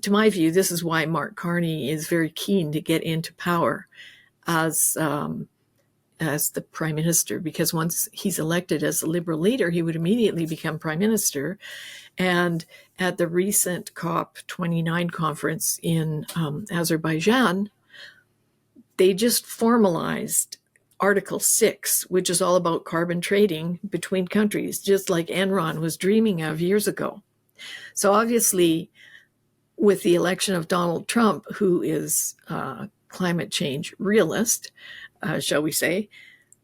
to my view, this is why Mark Carney is very keen to get into power as the prime minister, because once he's elected as a Liberal leader, he would immediately become prime minister. And at the recent COP29 conference in Azerbaijan, they just formalized Article 6, which is all about carbon trading between countries, just like Enron was dreaming of years ago. So obviously, with the election of Donald Trump, who is a climate change realist, shall we say,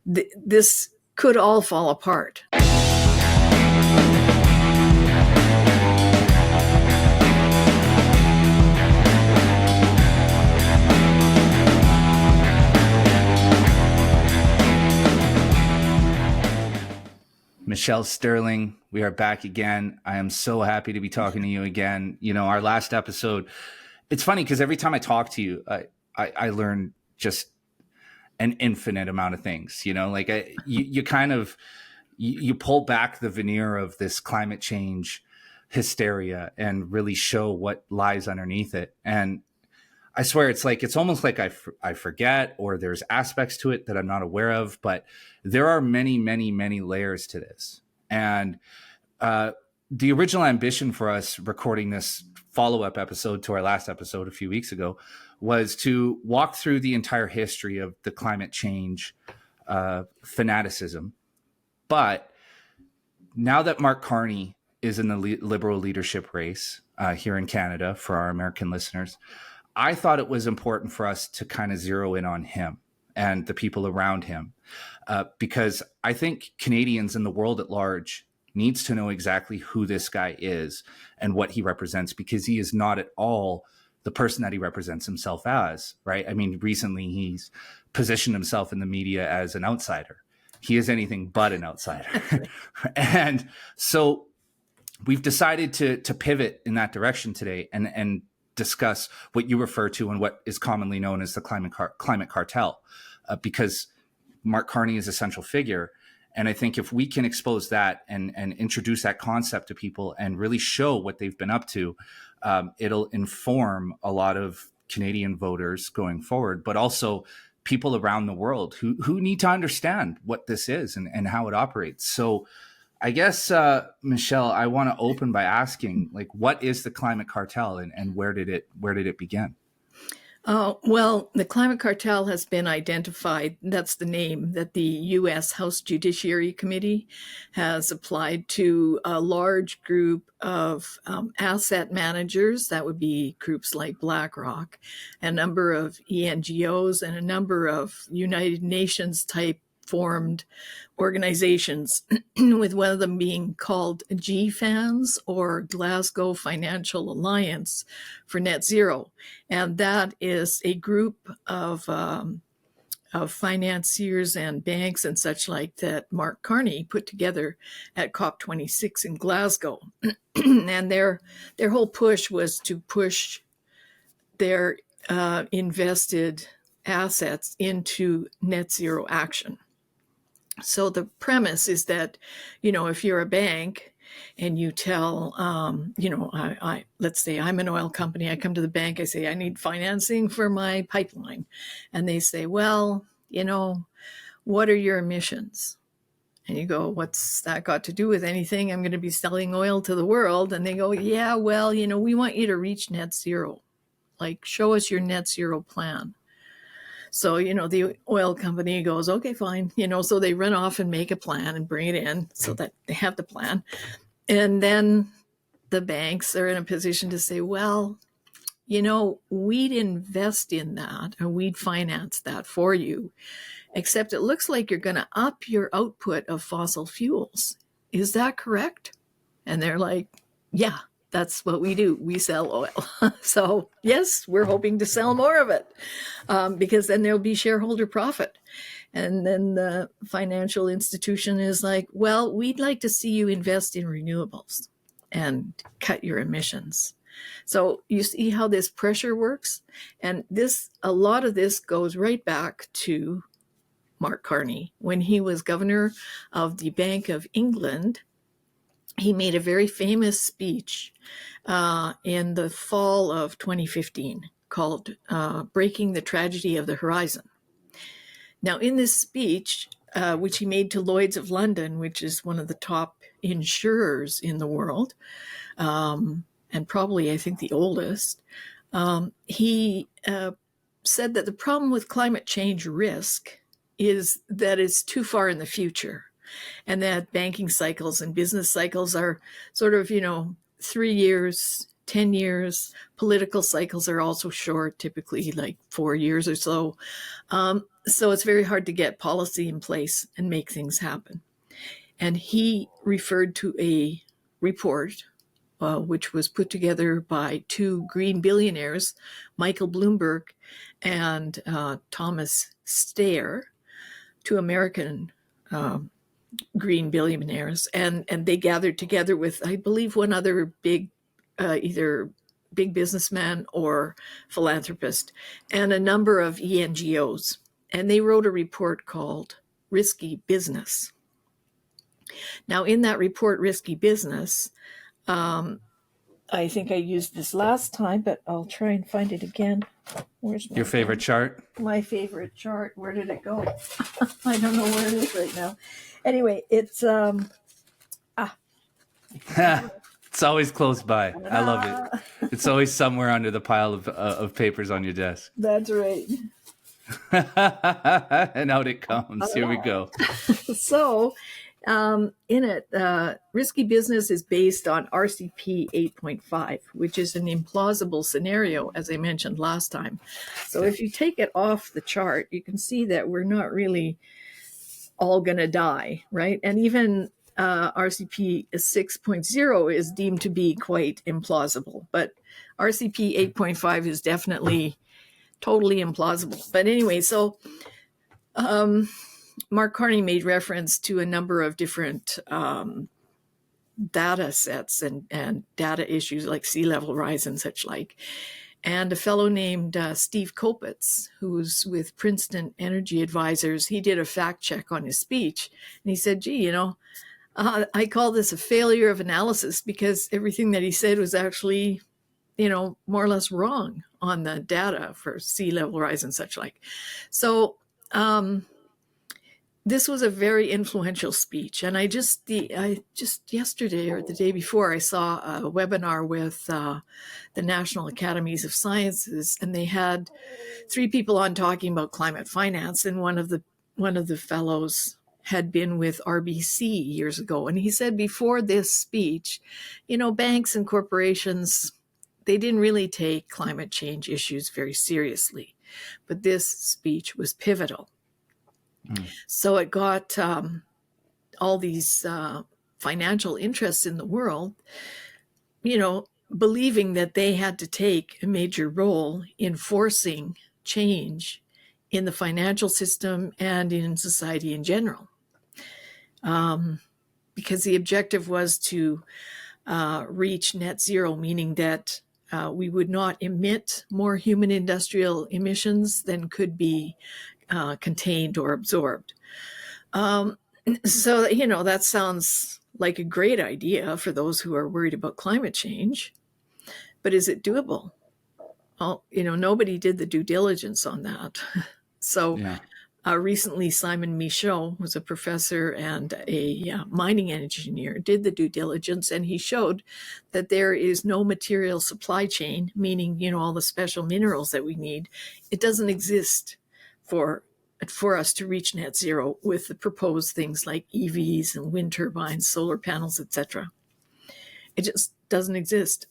this could all fall apart. Michelle Stirling, we are back again. I am so happy to be talking to you again. You know, our last episode, it's funny because every time I talk to you, I learn just an infinite amount of things, you know, like you kind of, you pull back the veneer of this climate change hysteria and really show what lies underneath it. And I swear it's almost like I forget, or there's aspects to it that I'm not aware of, but there are many, many, many layers to this. And the original ambition for us recording this follow-up episode to our last episode a few weeks ago was to walk through the entire history of the climate change fanaticism. But now that Mark Carney is in the Liberal leadership race here in Canada, for our American listeners, I thought it was important for us to kind of zero in on him and the people around him, because I think Canadians and the world at large needs to know exactly who this guy is and what he represents, because he is not at all the person that he represents himself as, right? I mean, recently he's positioned himself in the media as an outsider. He is anything but an outsider. And so we've decided to pivot in that direction today and discuss what you refer to and what is commonly known as the Climate Cartel, because Mark Carney is a central figure. And I think if we can expose that and introduce that concept to people and really show what they've been up to, it'll inform a lot of Canadian voters going forward, but also people around the world who need to understand what this is and how it operates. So I guess, Michelle, I want to open by asking, like, what is the Climate Cartel and where did it begin? Well, the Climate Cartel has been identified. That's the name that the U.S. House Judiciary Committee has applied to a large group of asset managers. That would be groups like BlackRock, a number of ENGOs, and a number of United Nations type formed organizations, with one of them being called GFANZ, or Glasgow Financial Alliance for Net Zero. And that is a group of financiers and banks and such like that Mark Carney put together at COP26 in Glasgow. And their whole push was to push their invested assets into net zero action. So the premise is that, you know, if you're a bank and you tell, let's say I'm an oil company, I come to the bank, I say, I need financing for my pipeline. And they say, well, you know, what are your emissions? And you go, what's that got to do with anything? I'm going to be selling oil to the world. And they go, yeah, well, you know, we want you to reach net zero. Like, show us your net zero plan. So, you know, the oil company goes, okay, fine. You know, so they run off and make a plan and bring it in so that they have the plan. And then the banks are in a position to say, well, you know, we'd invest in that and we'd finance that for you, except it looks like you're going to up your output of fossil fuels. Is that correct? And they're like, yeah. That's what we do. We sell oil. So yes, we're hoping to sell more of it because then there'll be shareholder profit. And then the financial institution is like, well, we'd like to see you invest in renewables and cut your emissions. So you see how this pressure works? And a lot of this goes right back to Mark Carney when he was governor of the Bank of England. he made a very famous speech in the fall of 2015 called Breaking the Tragedy of the Horizon. Now, in this speech, which he made to Lloyd's of London, which is one of the top insurers in the world, and probably, I think, the oldest, he said that the problem with climate change risk is that it's too far in the future, and that banking cycles and business cycles are sort of, 3 years, 10 years. Political cycles are also short, typically like 4 years or so. So it's very hard to get policy in place and make things happen. And he referred to a report which was put together by two green billionaires, Michael Bloomberg and Thomas Steyer, two American green billionaires. And they gathered together with, I believe, one other big, either big businessman or philanthropist, and a number of ENGOs. And they wrote a report called Risky Business. Now, in that report, Risky Business, I think I used this last time, but I'll try and find it again. Where's your favorite chart? My favorite chart. Where did it go? I don't know where it is right now. Anyway, it's It's always close by. I love it. It's always somewhere under the pile of papers on your desk. That's right. And out it comes. Here we go. So, in it, Risky Business is based on RCP 8.5, which is an implausible scenario, as I mentioned last time. So if you take it off the chart, you can see that we're not really all going to die, right? And even RCP 6.0 is deemed to be quite implausible, but RCP 8.5 is definitely totally implausible. But anyway, so Mark Carney made reference to a number of different data sets and data issues like sea level rise and such like. And a fellow named Steve Kopitz, who's with Princeton Energy Advisors, he did a fact check on his speech. And he said, gee, I call this a failure of analysis because everything that he said was actually, more or less wrong on the data for sea level rise and such like. So this was a very influential speech. And I just yesterday or the day before, I saw a webinar with the National Academies of Sciences, and they had 3 people on talking about climate finance. And one of the fellows had been with RBC years ago. And he said before this speech, banks and corporations, they didn't really take climate change issues very seriously. But this speech was pivotal. So it got all these financial interests in the world, believing that they had to take a major role in forcing change in the financial system and in society in general. Because the objective was to reach net zero, meaning that we would not emit more human industrial emissions than could be contained or absorbed. So, that sounds like a great idea for those who are worried about climate change, but is it doable? Well, nobody did the due diligence on that. So recently, Simon Michaud was a professor and a mining engineer, did the due diligence, and he showed that there is no material supply chain, meaning, all the special minerals that we need. It doesn't exist for us to reach net zero with the proposed things like EVs and wind turbines, solar panels, etc. It just doesn't exist.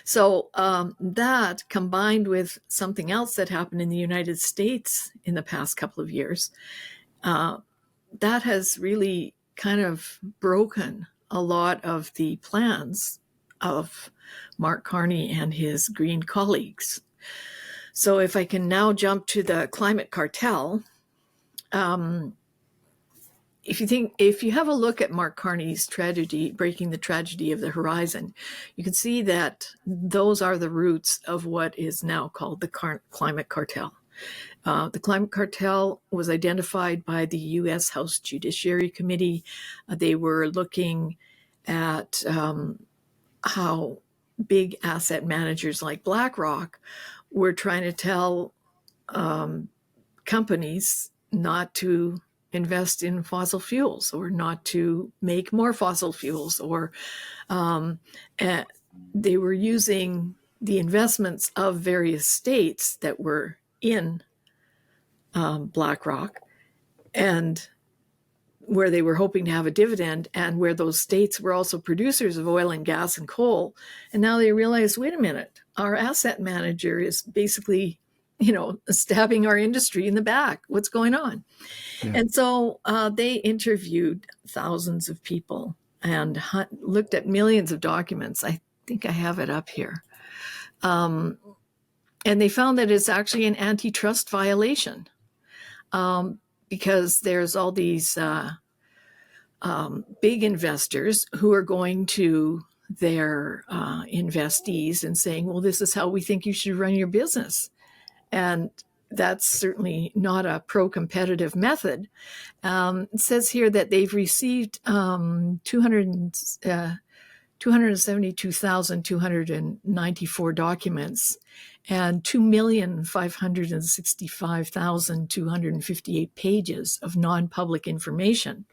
So that combined with something else that happened in the United States in the past couple of years, that has really kind of broken a lot of the plans of Mark Carney and his green colleagues. So if I can now jump to the Climate Cartel, if you have a look at Mark Carney's tragedy, Breaking the Tragedy of the Horizon, you can see that those are the roots of what is now called the Climate Cartel. The Climate Cartel was identified by the U.S. House Judiciary Committee. They were looking at how big asset managers like BlackRock were trying to tell companies not to invest in fossil fuels or not to make more fossil fuels, or they were using the investments of various states that were in BlackRock and where they were hoping to have a dividend, and where those states were also producers of oil and gas and coal. And now they realize, wait a minute, our asset manager is basically, stabbing our industry in the back. What's going on? Yeah. And so they interviewed thousands of people and looked at millions of documents. I think I have it up here. And they found that it's actually an antitrust violation. Because there's all these big investors who are going to their investees and saying, well, this is how we think you should run your business. And that's certainly not a pro-competitive method. It says here that they've received 272,294 documents and 2,565,258 pages of non-public information.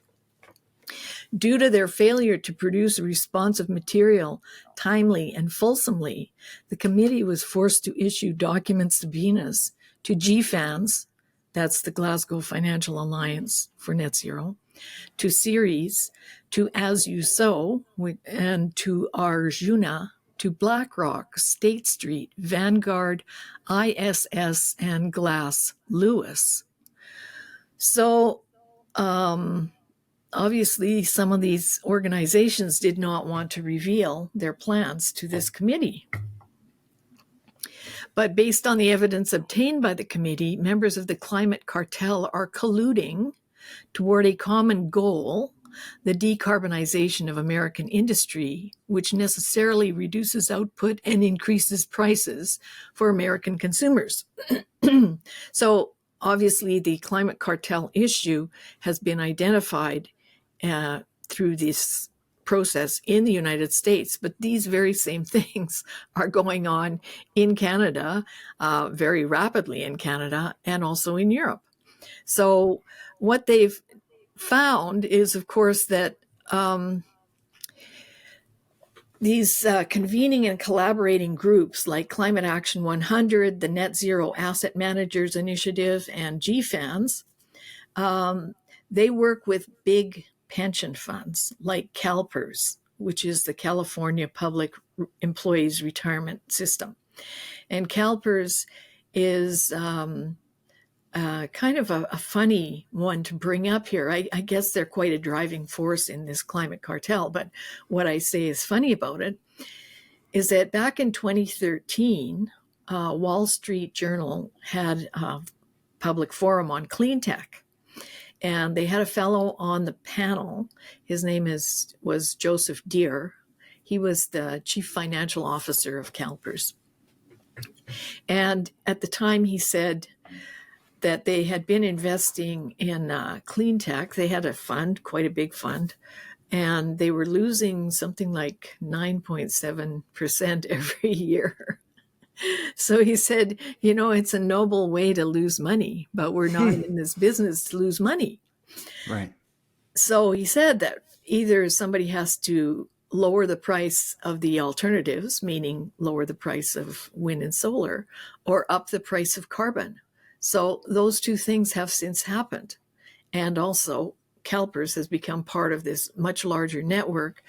Due to their failure to produce responsive material timely and fulsomely, the committee was forced to issue document subpoenas to GFANZ, that's the Glasgow Financial Alliance for Net Zero, to Ceres, to As You Sow, and to Arjuna, to BlackRock, State Street, Vanguard, ISS, and Glass Lewis. So obviously some of these organizations did not want to reveal their plans to this committee. But based on the evidence obtained by the committee, members of the Climate Cartel are colluding toward a common goal, the decarbonization of American industry, which necessarily reduces output and increases prices for American consumers. So obviously the Climate Cartel issue has been identified through this process in the United States, but these very same things are going on in Canada, very rapidly in Canada, and also in Europe. So what they've found is, of course, that these convening and collaborating groups like Climate Action 100, the Net Zero Asset Managers Initiative, and GFANZ, they work with big pension funds like CalPERS, which is the California Public Employees Retirement System. And CalPERS is kind of a funny one to bring up here. I guess they're quite a driving force in this Climate Cartel, but what I say is funny about it is that back in 2013, Wall Street Journal had a public forum on clean tech. And they had a fellow on the panel. His name was Joseph Deere. He was the chief financial officer of CalPERS. And at the time, he said that they had been investing in clean tech. They had a fund, quite a big fund, and they were losing something like 9.7% every year. So he said, it's a noble way to lose money, but we're not in this business to lose money. Right. So he said that either somebody has to lower the price of the alternatives, meaning lower the price of wind and solar, or up the price of carbon. So those two things have since happened. And also, CalPERS has become part of this much larger network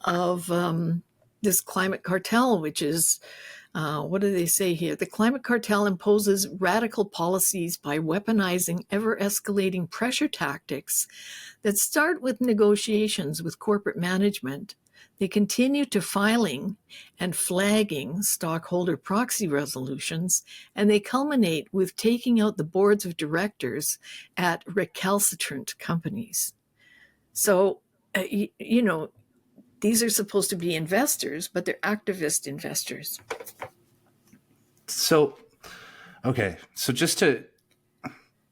of this Climate Cartel, which is what do they say here? The Climate Cartel imposes radical policies by weaponizing ever-escalating pressure tactics that start with negotiations with corporate management. They continue to filing and flagging stockholder proxy resolutions, and they culminate with taking out the boards of directors at recalcitrant companies. So, these are supposed to be investors, but they're activist investors. So Okay, so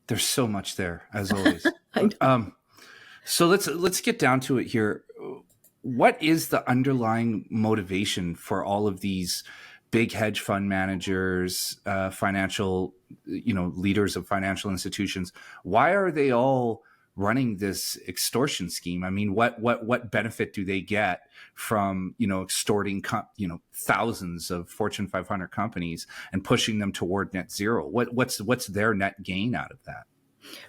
there's so much there as always. I know. So let's get down to it here. What is the underlying motivation for all of these big hedge fund managers, financial, leaders of financial institutions? Why are they all running this extortion scheme? I mean, what benefit do they get from extorting thousands of Fortune 500 companies and pushing them toward net zero? What's their net gain out of that?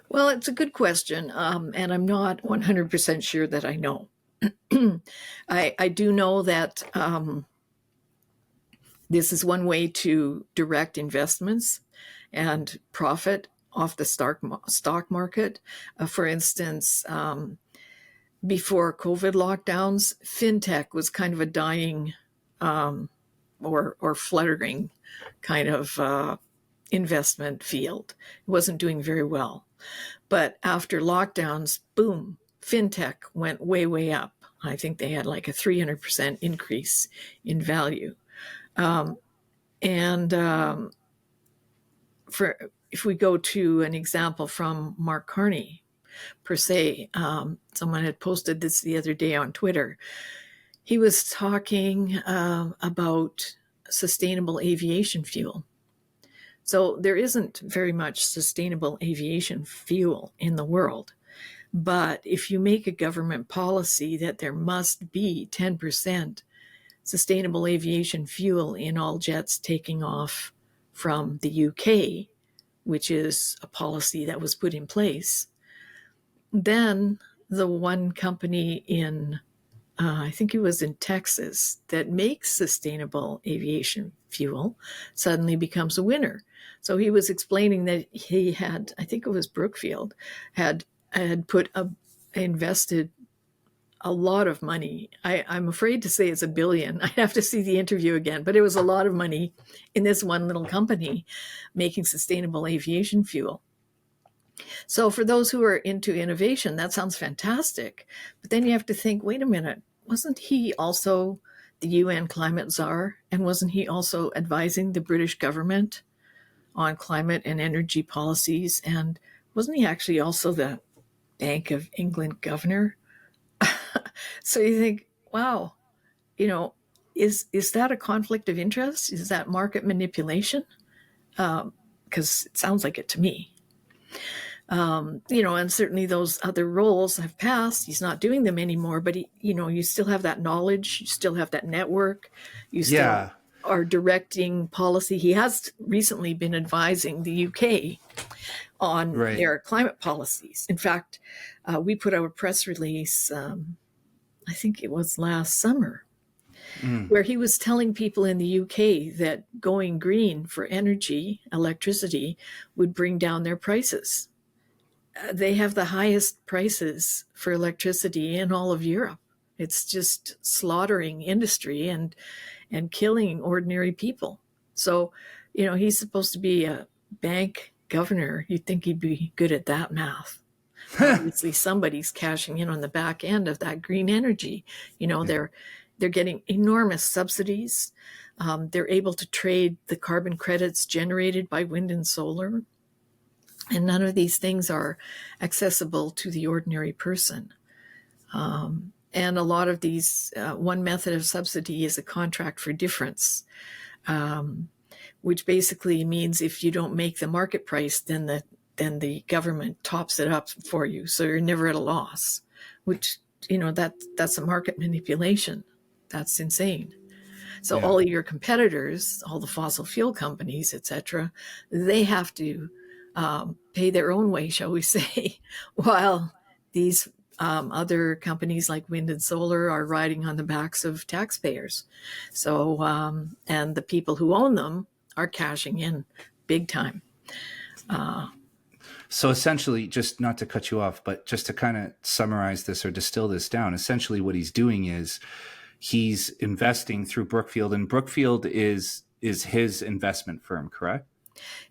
Well, it's a good question, and I'm not 100% sure that I know. I do know that this is one way to direct investments and profit off the stock market. For instance, before COVID lockdowns, fintech was kind of a dying or fluttering kind of investment field. It wasn't doing very well. But after lockdowns, boom, fintech went way, way up. I think they had like a 300% increase in value. If we go to an example from Mark Carney, per se, someone had posted this the other day on Twitter. He was talking about sustainable aviation fuel. So there isn't very much sustainable aviation fuel in the world. But if you make a government policy that there must be 10% sustainable aviation fuel in all jets taking off from the UK, which is a policy that was put in place, then the one company in, I think it was in Texas, that makes sustainable aviation fuel suddenly becomes a winner. So he was explaining that he had, I think it was Brookfield, had invested a lot of money. I'm afraid to say it's $1 billion. I have to see the interview again, but it was a lot of money in this one little company making sustainable aviation fuel. So for those who are into innovation, that sounds fantastic. But then you have to think, wait a minute, wasn't he also the UN climate czar? And wasn't he also advising the British government on climate and energy policies? And wasn't he actually also the Bank of England governor? So you think, wow, is that a conflict of interest? Is that market manipulation? Because it sounds like it to me. And certainly those other roles have passed. He's not doing them anymore, but you still have that knowledge, you still have that network, you still are directing policy. He has recently been advising the UK on their climate policies. In fact, we put out a press release, I think it was last summer, where he was telling people in the UK that going green for energy, electricity, would bring down their prices. They have the highest prices for electricity in all of Europe. It's just slaughtering industry and killing ordinary people. So, he's supposed to be a bank governor. You'd think he'd be good at that math. Obviously, somebody's cashing in on the back end of that green energy. They're getting enormous subsidies. They're able to trade the carbon credits generated by wind and solar. And none of these things are accessible to the ordinary person. And a lot of these, one method of subsidy is a contract for difference, which basically means if you don't make the market price, then the government tops it up for you. So you're never at a loss, which, that's a market manipulation. That's insane. So all of your competitors, all the fossil fuel companies, etc., they have to pay their own way, shall we say, while these other companies like wind and solar are riding on the backs of taxpayers. So, and the people who own them are cashing in big time. So essentially, just not to cut you off, but just to kind of summarize this or distill this down, essentially what he's doing is he's investing through Brookfield, and Brookfield is his investment firm, correct?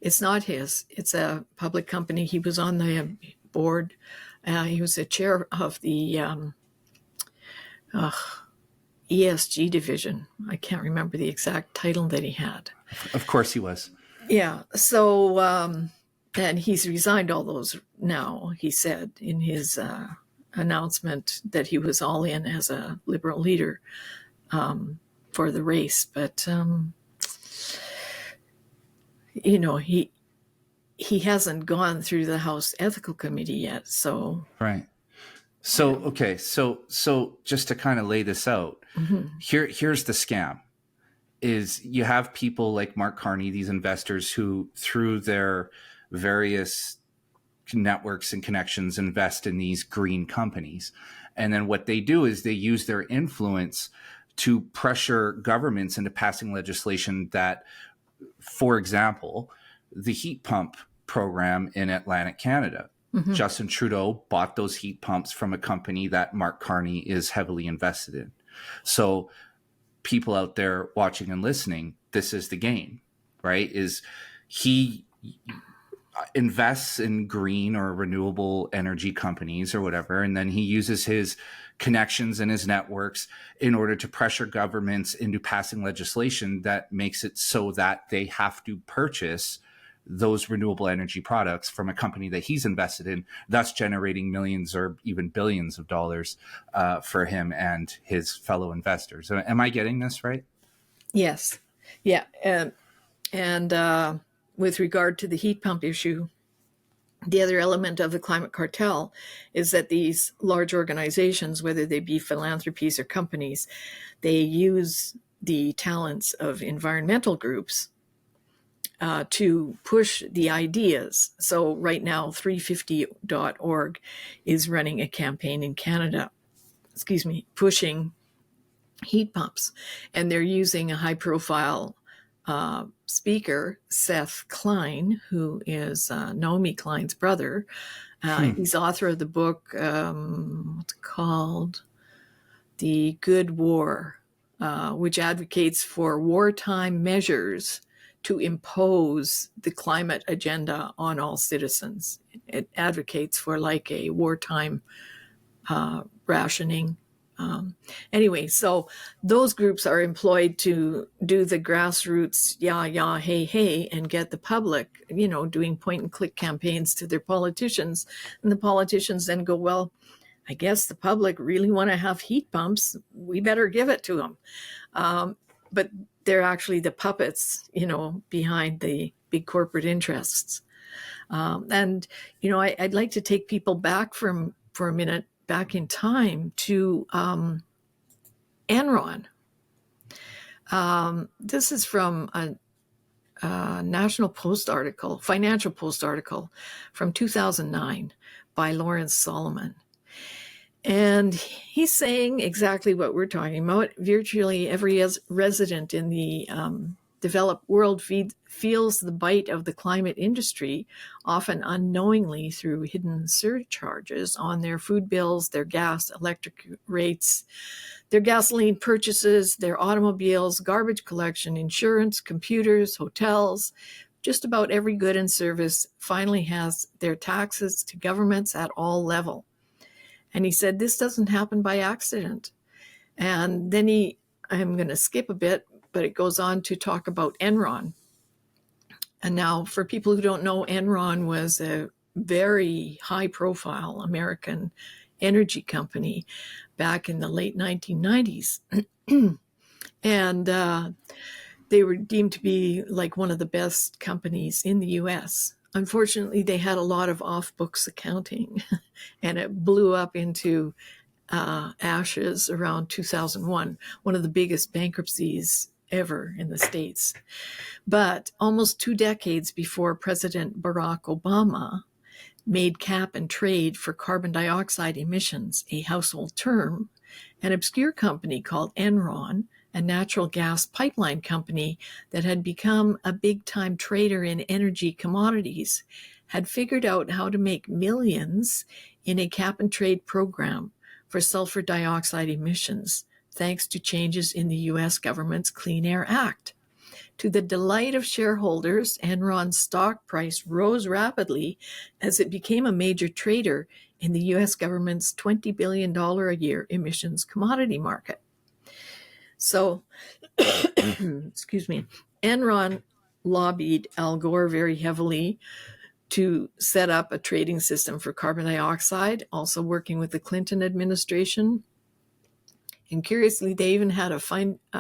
It's not his. It's a public company. He was on the board. He was the chair of the ESG division. I can't remember the exact title that he had. Of course he was. Yeah. So, and he's resigned all those now, he said in his announcement that he was all in as a Liberal leader for the race. But, he hasn't gone through the House Ethical Committee yet. So, Right. So, okay. So just to kind of lay this out, here's the scam. Is you have people like Mark Carney, these investors who, through their various networks and connections, invest in these green companies. And then what they do is they use their influence to pressure governments into passing legislation that, for example, the heat pump program in Atlantic Canada. Justin Trudeau bought those heat pumps from a company that Mark Carney is heavily invested in. So people out there watching and listening, this is the game, right? Is he invests in green or renewable energy companies or whatever, and then he uses his connections and his networks in order to pressure governments into passing legislation that makes it so that they have to purchase those renewable energy products from a company that he's invested in, thus generating millions or even billions of dollars for him and his fellow investors. Am I getting this right? yes. Yeah. And with regard to the heat pump issue, the other element of the climate cartel is that these large organizations, whether they be philanthropies or companies, they use the talents of environmental groups to push the ideas. So right now, 350.org is running a campaign in Canada, pushing heat pumps. And they're using a high-profile speaker, Seth Klein, who is Naomi Klein's brother. He's author of the book, what's it called? The Good War, which advocates for wartime measures to impose the climate agenda on all citizens. It advocates for like a wartime rationing. Anyway, so those groups are employed to do the grassroots, yeah, hey, and get the public, doing point and click campaigns to their politicians. And the politicians then go, well, I guess the public really want to have heat pumps. We better give it to them. But they're actually the puppets, behind the big corporate interests. And I'd like to take people back for a minute, back in time to Enron. This is from a National Post article, Financial Post article from 2009 by Lawrence Solomon. And he's saying exactly what we're talking about. Virtually every resident in the developed world feels the bite of the climate industry, often unknowingly through hidden surcharges on their food bills, their gas, electric rates, their gasoline purchases, their automobiles, garbage collection, insurance, computers, hotels. Just about every good and service finally has their taxes to governments at all levels. And he said, this doesn't happen by accident. And then I'm going to skip a bit, but it goes on to talk about Enron. And now, for people who don't know, Enron was a very high-profile American energy company back in the late 1990s. And they were deemed to be like one of the best companies in the U.S. Unfortunately, they had a lot of off-books accounting, and it blew up into ashes around 2001, one of the biggest bankruptcies ever in the States. But almost 2 decades before President Barack Obama made cap and trade for carbon dioxide emissions a household term, an obscure company called Enron, a natural gas pipeline company that had become a big-time trader in energy commodities, had figured out how to make millions in a cap-and-trade program for sulfur dioxide emissions, thanks to changes in the U.S. government's Clean Air Act. To the delight of shareholders, Enron's stock price rose rapidly as it became a major trader in the U.S. government's $20 billion a year emissions commodity market. So, excuse me, Enron lobbied Al Gore very heavily to set up a trading system for carbon dioxide, also working with the Clinton administration. And curiously, they even had a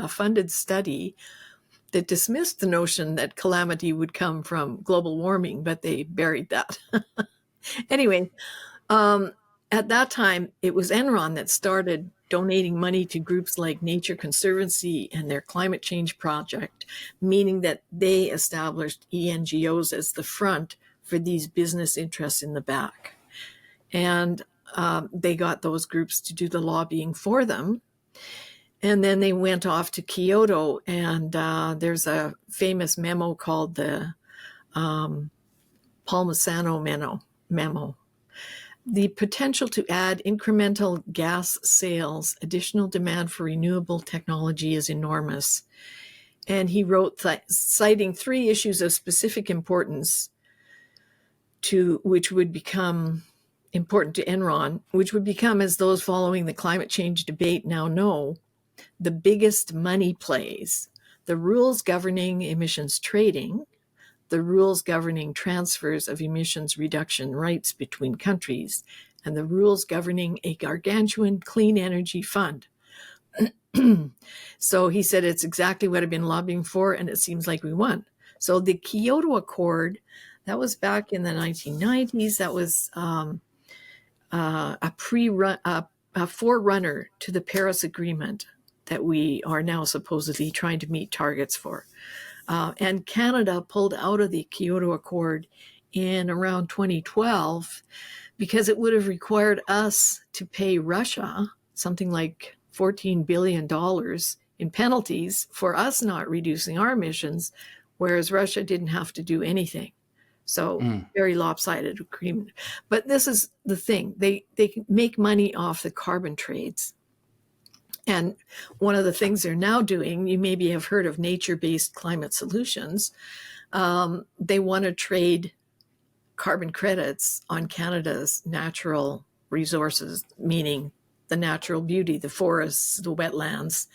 funded study that dismissed the notion that calamity would come from global warming, but they buried that. Anyway, at that time, it was Enron that started donating money to groups like Nature Conservancy and their climate change project, meaning that they established ENGOs as the front for these business interests in the back. And they got those groups to do the lobbying for them. And then they went off to Kyoto, and there's a famous memo called the Palmisano memo. The potential to add incremental gas sales, additional demand for renewable technology is enormous. And he wrote, citing 3 issues of specific importance which would become important to Enron, which would become, as those following the climate change debate now know, the biggest money plays: the rules governing emissions trading, the rules governing transfers of emissions reduction rights between countries, and the rules governing a gargantuan clean energy fund. So he said it's exactly what I've been lobbying for, and it seems like we won. So the Kyoto Accord, that was back in the 1990s. That was a forerunner to the Paris Agreement that we are now supposedly trying to meet targets for. And Canada pulled out of the Kyoto Accord in around 2012 because it would have required us to pay Russia something like $14 billion in penalties for us not reducing our emissions, whereas Russia didn't have to do anything. So very lopsided agreement. But this is the thing. They can make money off the carbon trades. And one of the things they're now doing, you maybe have heard of nature-based climate solutions. They want to trade carbon credits on Canada's natural resources, meaning the natural beauty, the forests, the wetlands,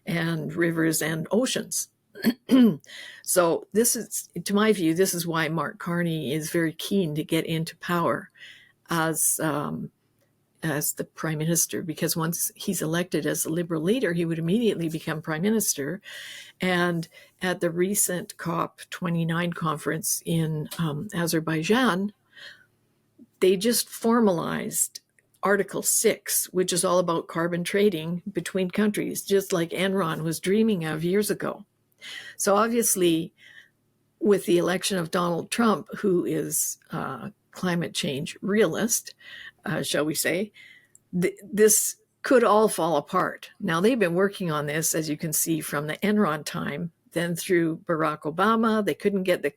and rivers and oceans. So this is, to my view, this is why Mark Carney is very keen to get into power as the prime minister, because once he's elected as a liberal leader, he would immediately become prime minister. And at the recent COP29 conference in Azerbaijan, they just formalized Article 6, which is all about carbon trading between countries, just like Enron was dreaming of years ago. So obviously, with the election of Donald Trump, who is a climate change realist, shall we say, this could all fall apart. Now, they've been working on this, as you can see, from the Enron time, then through Barack Obama. They couldn't get the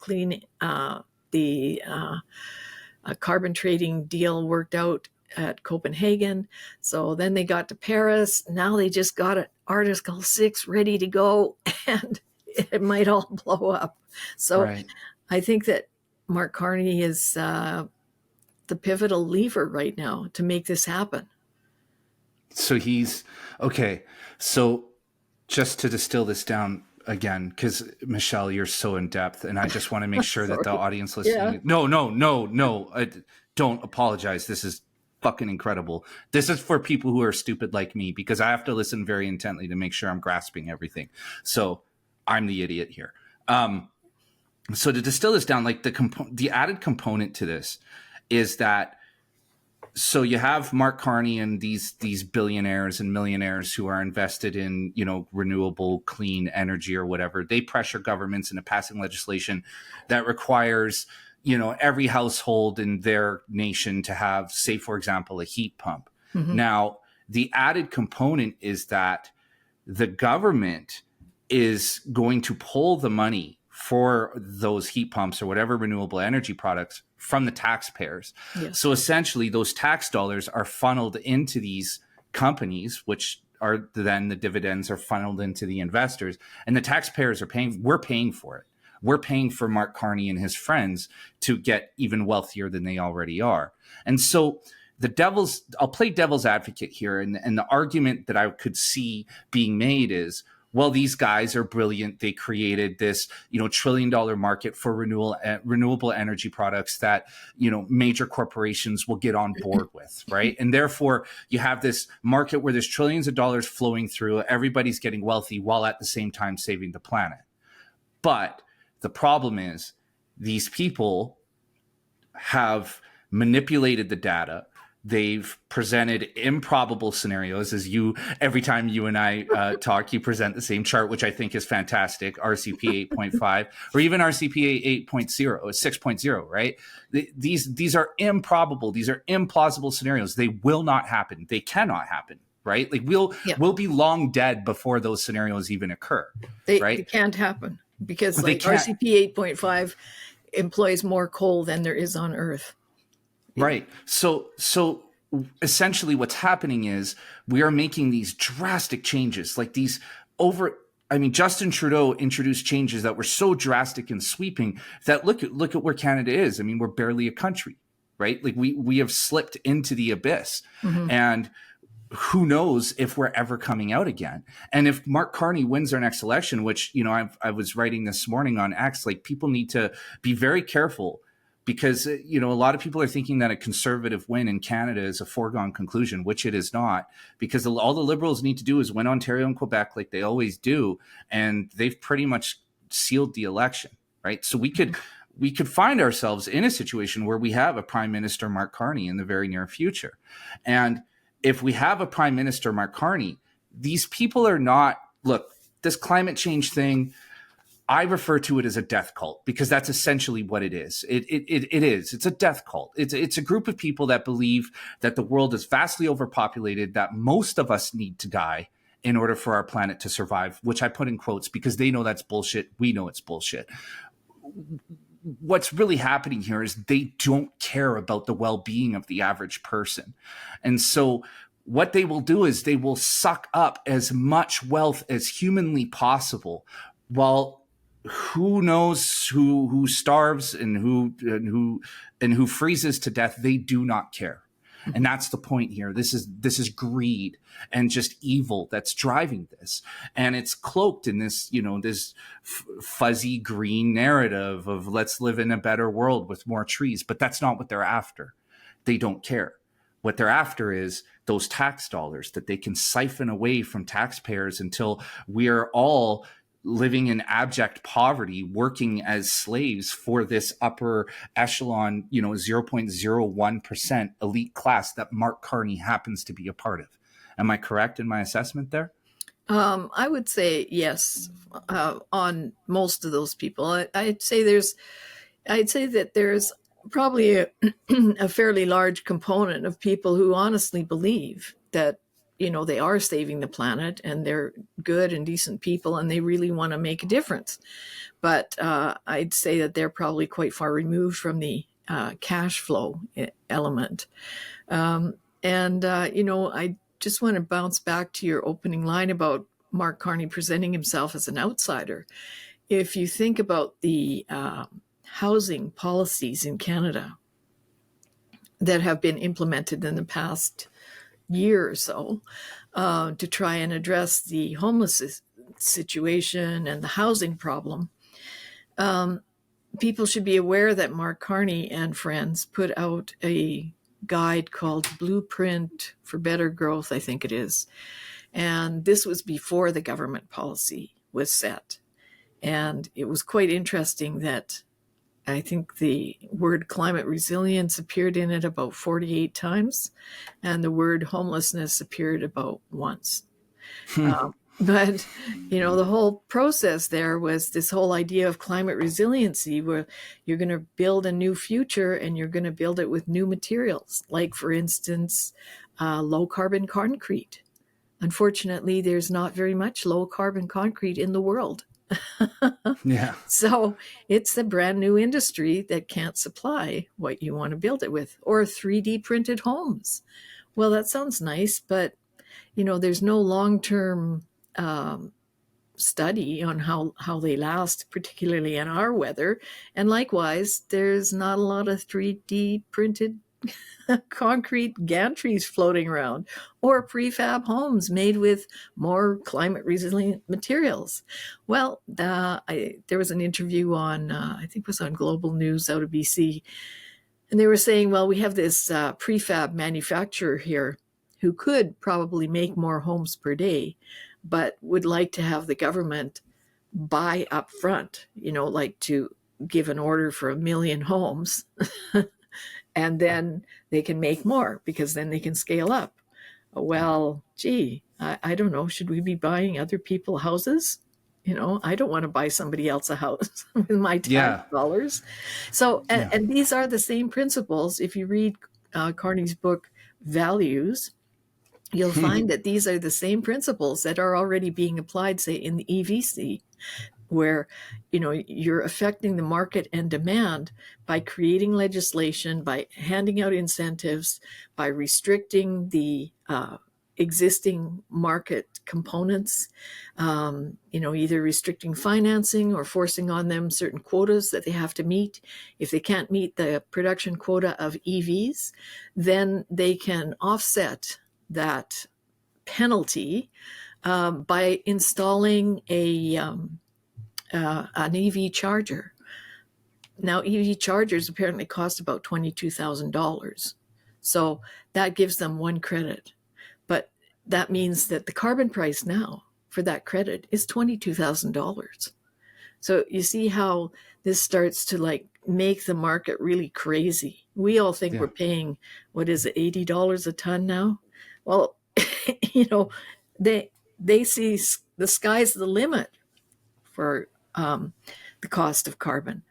carbon trading deal worked out at Copenhagen. So then they got to Paris. Now they just got Article 6 ready to go, and it might all blow up. So right. I think that Mark Carney is the pivotal lever right now to make this happen. So he's okay. So just to distill this down again, because Michelle, you're so in depth, and I just want to make sure that the audience listening. Yeah. No. Don't apologize. This is fucking incredible. This is for people who are stupid like me, because I have to listen very intently to make sure I'm grasping everything. So I'm the idiot here. So to distill this down, like the added component to this is that, so you have Mark Carney and these billionaires and millionaires who are invested in, renewable clean energy or whatever. They pressure governments into passing legislation that requires, every household in their nation to have, say, for example, a heat pump. Mm-hmm. Now, the added component is that the government is going to pull the money for those heat pumps or whatever renewable energy products from the taxpayers. Yes. So essentially those tax dollars are funneled into these companies, which are then the dividends are funneled into the investors, and the taxpayers are paying. We're paying for it. We're paying for Mark Carney and his friends to get even wealthier than they already are. And so I'll play devil's advocate here. And the argument that I could see being made is, well, these guys are brilliant. They created this, $1 trillion market for renewable energy products that, major corporations will get on board with, right? And therefore, you have this market where there's trillions of dollars flowing through. Everybody's getting wealthy while at the same time saving the planet. But the problem is these people have manipulated the data. They've presented improbable scenarios, every time you and I talk, you present the same chart, which I think is fantastic, RCP 8.5, or even RCP 8.0, 6.0, right? These are improbable. These are implausible scenarios. They will not happen. They cannot happen, right? Like we'll be long dead before those scenarios even occur, right? They can't happen because RCP 8.5 employs more coal than there is on Earth. Right. So essentially what's happening is we are making these drastic changes, like Justin Trudeau introduced changes that were so drastic and sweeping that look at where Canada is. I mean, we're barely a country, right? Like we have slipped into the abyss, and who knows if we're ever coming out again. And if Mark Carney wins our next election, which, I was writing this morning on X, like people need to be very careful. Because, a lot of people are thinking that a conservative win in Canada is a foregone conclusion, which it is not, because all the Liberals need to do is win Ontario and Quebec like they always do. And they've pretty much sealed the election, right? So we could find ourselves in a situation where we have a Prime Minister, Mark Carney, in the very near future. And if we have a Prime Minister, Mark Carney, these people are not, look, this climate change thing, I refer to it as a death cult because that's essentially what it is. It is. It's a death cult. It's a group of people that believe that the world is vastly overpopulated, that most of us need to die in order for our planet to survive, which I put in quotes because they know that's bullshit. We know it's bullshit. What's really happening here is they don't care about the well-being of the average person. And so what they will do is they will suck up as much wealth as humanly possible while who knows who starves and who freezes to death. They do not care. And that's the point here. This is greed and just evil that's driving this. And it's cloaked in this, this fuzzy green narrative of let's live in a better world with more trees. But that's not what they're after. They don't care. What they're after is those tax dollars that they can siphon away from taxpayers until we are all living in abject poverty, working as slaves for this upper echelon, 0.01% elite class that Mark Carney happens to be a part of. Am I correct in my assessment there? I would say yes, on most of those people. I'd say that there's probably a fairly large component of people who honestly believe that they are saving the planet and they're good and decent people and they really want to make a difference. But I'd say that they're probably quite far removed from the cash flow element. I just want to bounce back to your opening line about Mark Carney presenting himself as an outsider. If you think about the housing policies in Canada that have been implemented in the past year or so to try and address the homeless situation and the housing problem, people should be aware that Mark Carney and friends put out a guide called Blueprint for Better Growth, I think it is. And this was before the government policy was set. And it was quite interesting that I think the word climate resilience appeared in it about 48 times, and the word homelessness appeared about once. But, the whole process there was this whole idea of climate resiliency, where you're going to build a new future and you're going to build it with new materials, like, for instance, low carbon concrete. Unfortunately, there's not very much low carbon concrete in the world. Yeah. So it's a brand new industry that can't supply what you want to build it with. Or 3D printed homes. Well, that sounds nice, but there's no long-term study on how they last, particularly in our weather. And likewise, there's not a lot of 3D printed concrete gantries floating around, or prefab homes made with more climate resilient materials. Well, there was an interview on, I think it was on Global News out of BC, and they were saying, well, we have this prefab manufacturer here who could probably make more homes per day, but would like to have the government buy up front, like to give an order for 1 million homes. And then they can make more because then they can scale up. Well, gee, I don't know. Should we be buying other people houses? I don't want to buy somebody else a house with my tax dollars. So, and these are the same principles. If you read Carney's book, Values, you'll find that these are the same principles that are already being applied, say, in the EVC, where you're affecting the market and demand by creating legislation, by handing out incentives, by restricting the existing market components, either restricting financing or forcing on them certain quotas that they have to meet. If they can't meet the production quota of EVs, then they can offset that penalty by installing an EV charger. Now, EV chargers apparently cost about $22,000. So that gives them one credit. But that means that the carbon price now for that credit is $22,000. So you see how this starts to make the market really crazy. We all think we're paying, what is it, $80 a ton now? Well, they see the sky's the limit for the cost of carbon.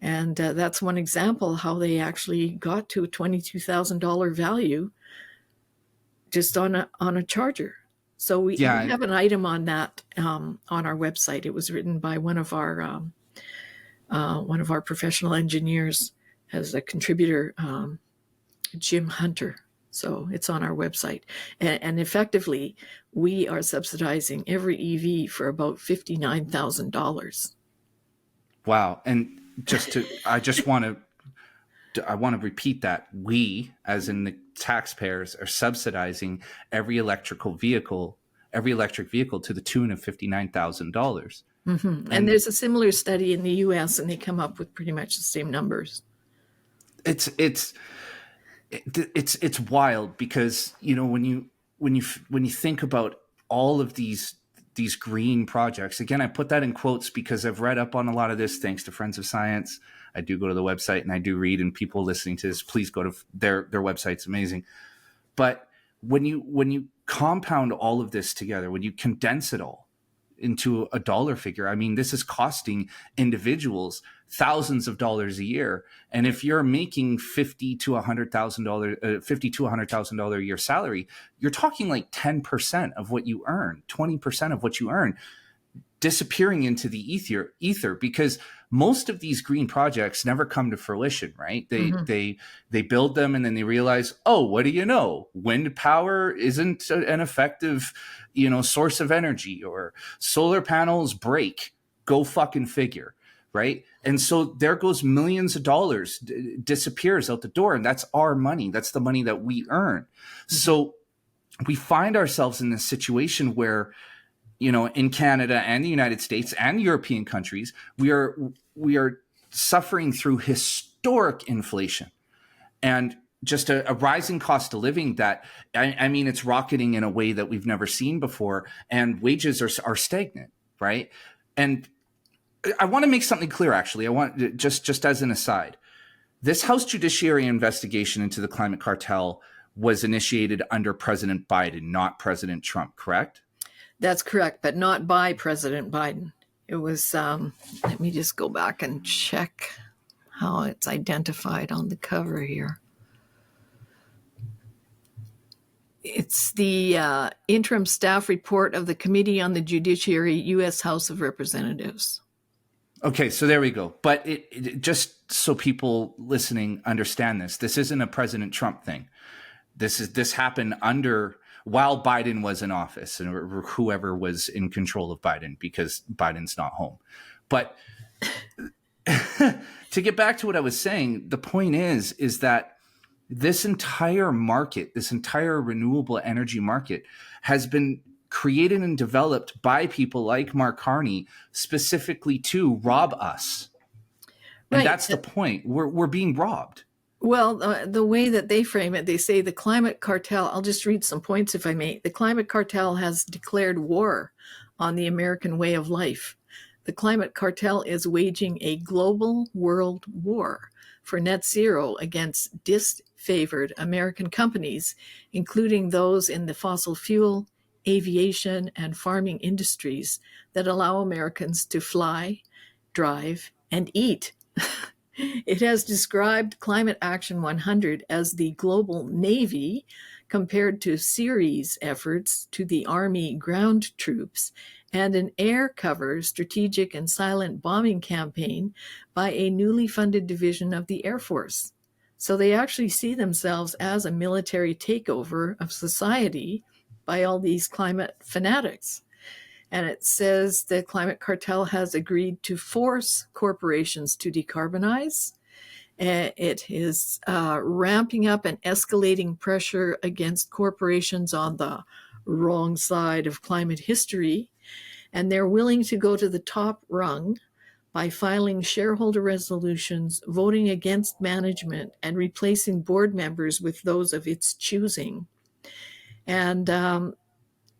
And that's one example how they actually got to a $22,000 value just on a charger. So we have an item on that on our website. It was written by one of our professional engineers as a contributor, Jim Hunter. So it's on our website. And effectively, we are subsidizing every EV for about $59,000. Wow. And I want to repeat that. We, as in the taxpayers, are subsidizing every electric vehicle to the tune of $59,000. Mm-hmm. And there's a similar study in the US, and they come up with pretty much the same numbers. It's wild because when you think about all of these green projects, again, I put that in quotes because I've read up on a lot of this thanks to Friends of Science. I do go to the website and I do read, and people listening to this, please go to their website's amazing. But when you compound all of this together, when you condense it all into a dollar figure, I mean, this is costing individuals thousands of dollars a year. And if you're making $50,000 to $100,000 a year salary, you're talking like 10% of what you earn, 20% of what you earn disappearing into the ether, because most of these green projects never come to fruition, right? They build them and then they realize, oh, what do you know? Wind power isn't an effective, source of energy, or solar panels break. Go fucking figure, right? And so there goes millions of dollars disappears out the door, and that's our money. That's the money that we earn. Mm-hmm. So we find ourselves in this situation where, in Canada and the United States and European countries, we are suffering through historic inflation and just a rising cost of living that, I mean, it's rocketing in a way that we've never seen before, and wages are stagnant, right? And I want to make something clear, actually. I want just as an aside, this House Judiciary investigation into the Climate Cartel was initiated under President Biden, not President Trump, correct? That's correct, but not by President Biden. It was, let me just go back and check how it's identified on the cover here. It's the interim staff report of the Committee on the Judiciary, U.S. House of Representatives. Okay, so there we go. But it just so people listening understand this isn't a President Trump thing. This happened while Biden was in office, and whoever was in control of Biden, because Biden's not home. But to get back to what I was saying, the point is that this entire market, this entire renewable energy market has been created and developed by people like Mark Carney specifically to rob us. And Right. that's the point. We're being robbed. Well, the way that they frame it, they say the climate cartel, I'll just read some points if I may. The climate cartel has declared war on the American way of life. The climate cartel is waging a global world war for net zero against disfavored American companies, including those in the fossil fuel, aviation, and farming industries that allow Americans to fly, drive, and eat. It has described Climate Action 100 as the global Navy compared to series efforts to the Army ground troops and an air cover strategic and silent bombing campaign by a newly funded division of the Air Force. So they actually see themselves as a military takeover of society by all these climate fanatics. And it says the climate cartel has agreed to force corporations to decarbonize. It is ramping up and escalating pressure against corporations on the wrong side of climate history. And they're willing to go to the top rung by filing shareholder resolutions, voting against management, and replacing board members with those of its choosing. And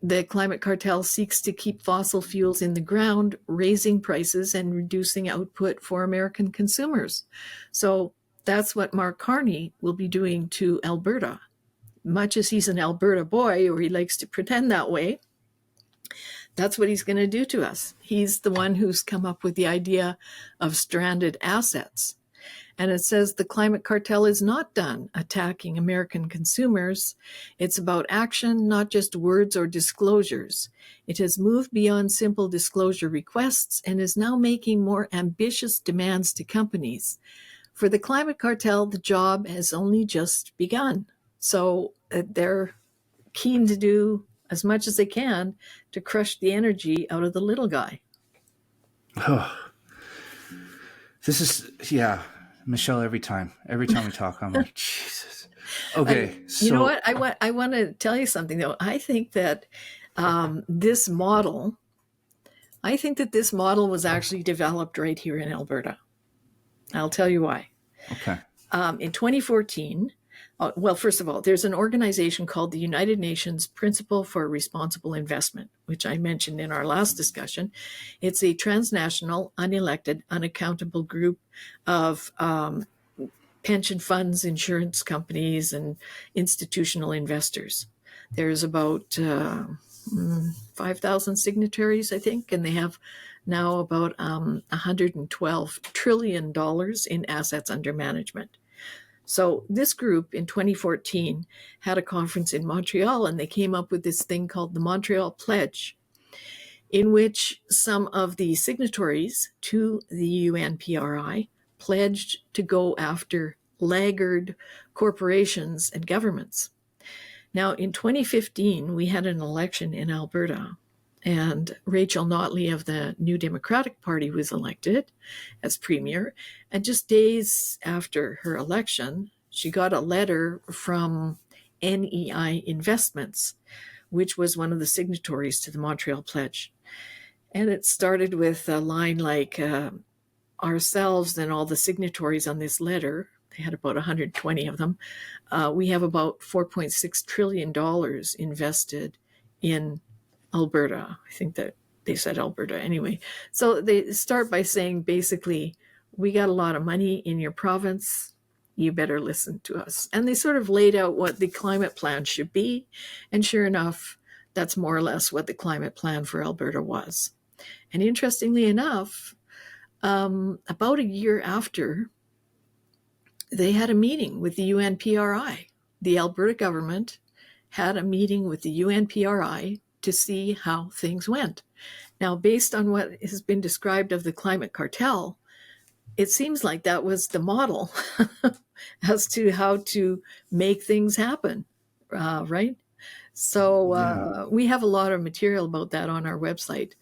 the climate cartel seeks to keep fossil fuels in the ground, raising prices and reducing output for American consumers. So that's what Mark Carney will be doing to Alberta. Much as he's an Alberta boy, or he likes to pretend that way, that's what he's going to do to us. He's the one who's come up with the idea of stranded assets. And it says the climate cartel is not done attacking American consumers. It's about action, not just words or disclosures. It has moved beyond simple disclosure requests and is now making more ambitious demands to companies. For the climate cartel, the job has only just begun. So they're keen to do as much as they can to crush the energy out of the little guy. Oh, this is, yeah. Michelle, every time we talk, I'm like, Jesus. Okay. You know what? I want to tell you something, though. I think that this model was actually developed right here in Alberta. I'll tell you why. Okay. In 2014, well, first of all, there's an organization called the United Nations Principle for Responsible Investment, which I mentioned in our last discussion. It's a transnational, unelected, unaccountable group of pension funds, insurance companies, and institutional investors. There's about 5,000 signatories, I think, and they have now about $112 trillion in assets under management. So this group in 2014 had a conference in Montreal, and they came up with this thing called the Montreal Pledge, in which some of the signatories to the UNPRI pledged to go after laggard corporations and governments. Now, in 2015, we had an election in Alberta, and Rachel Notley of the New Democratic Party was elected as premier. And just days after her election, she got a letter from NEI Investments, which was one of the signatories to the Montreal Pledge. And it started with a line like, ourselves and all the signatories on this letter, they had about 120 of them, we have about $4.6 trillion invested in Alberta. I think that they said Alberta anyway. So they start by saying, basically, we got a lot of money in your province. You better listen to us. And they sort of laid out what the climate plan should be. And sure enough, that's more or less what the climate plan for Alberta was. And interestingly enough, about a year after, they had a meeting with the UNPRI. The Alberta government had a meeting with the UNPRI to see how things went. Now, based on what has been described of the climate cartel, it seems like that was the model as to how to make things happen, right? So we have a lot of material about that on our website.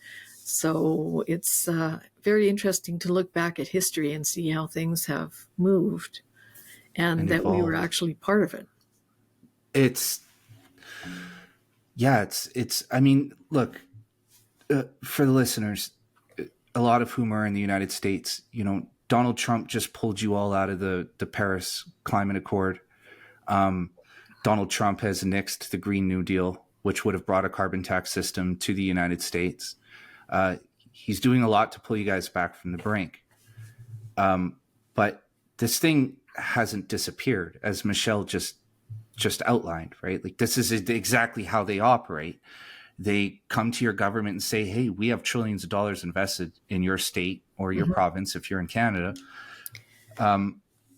So it's very interesting to look back at history and see how things have moved. and and that we were evolved. actually part of it. It's I mean, look, for the listeners, a lot of whom are in the United States, Donald Trump just pulled you all out of the Paris Climate Accord. Donald Trump has nixed the Green New Deal, which would have brought a carbon tax system to the United States. He's doing a lot to pull you guys back from the brink. But this thing hasn't disappeared, as Michelle just outlined, right? Like, this is exactly how they operate. They come to your government and say, hey, we have trillions of dollars invested in your state or your province if you're in Canada.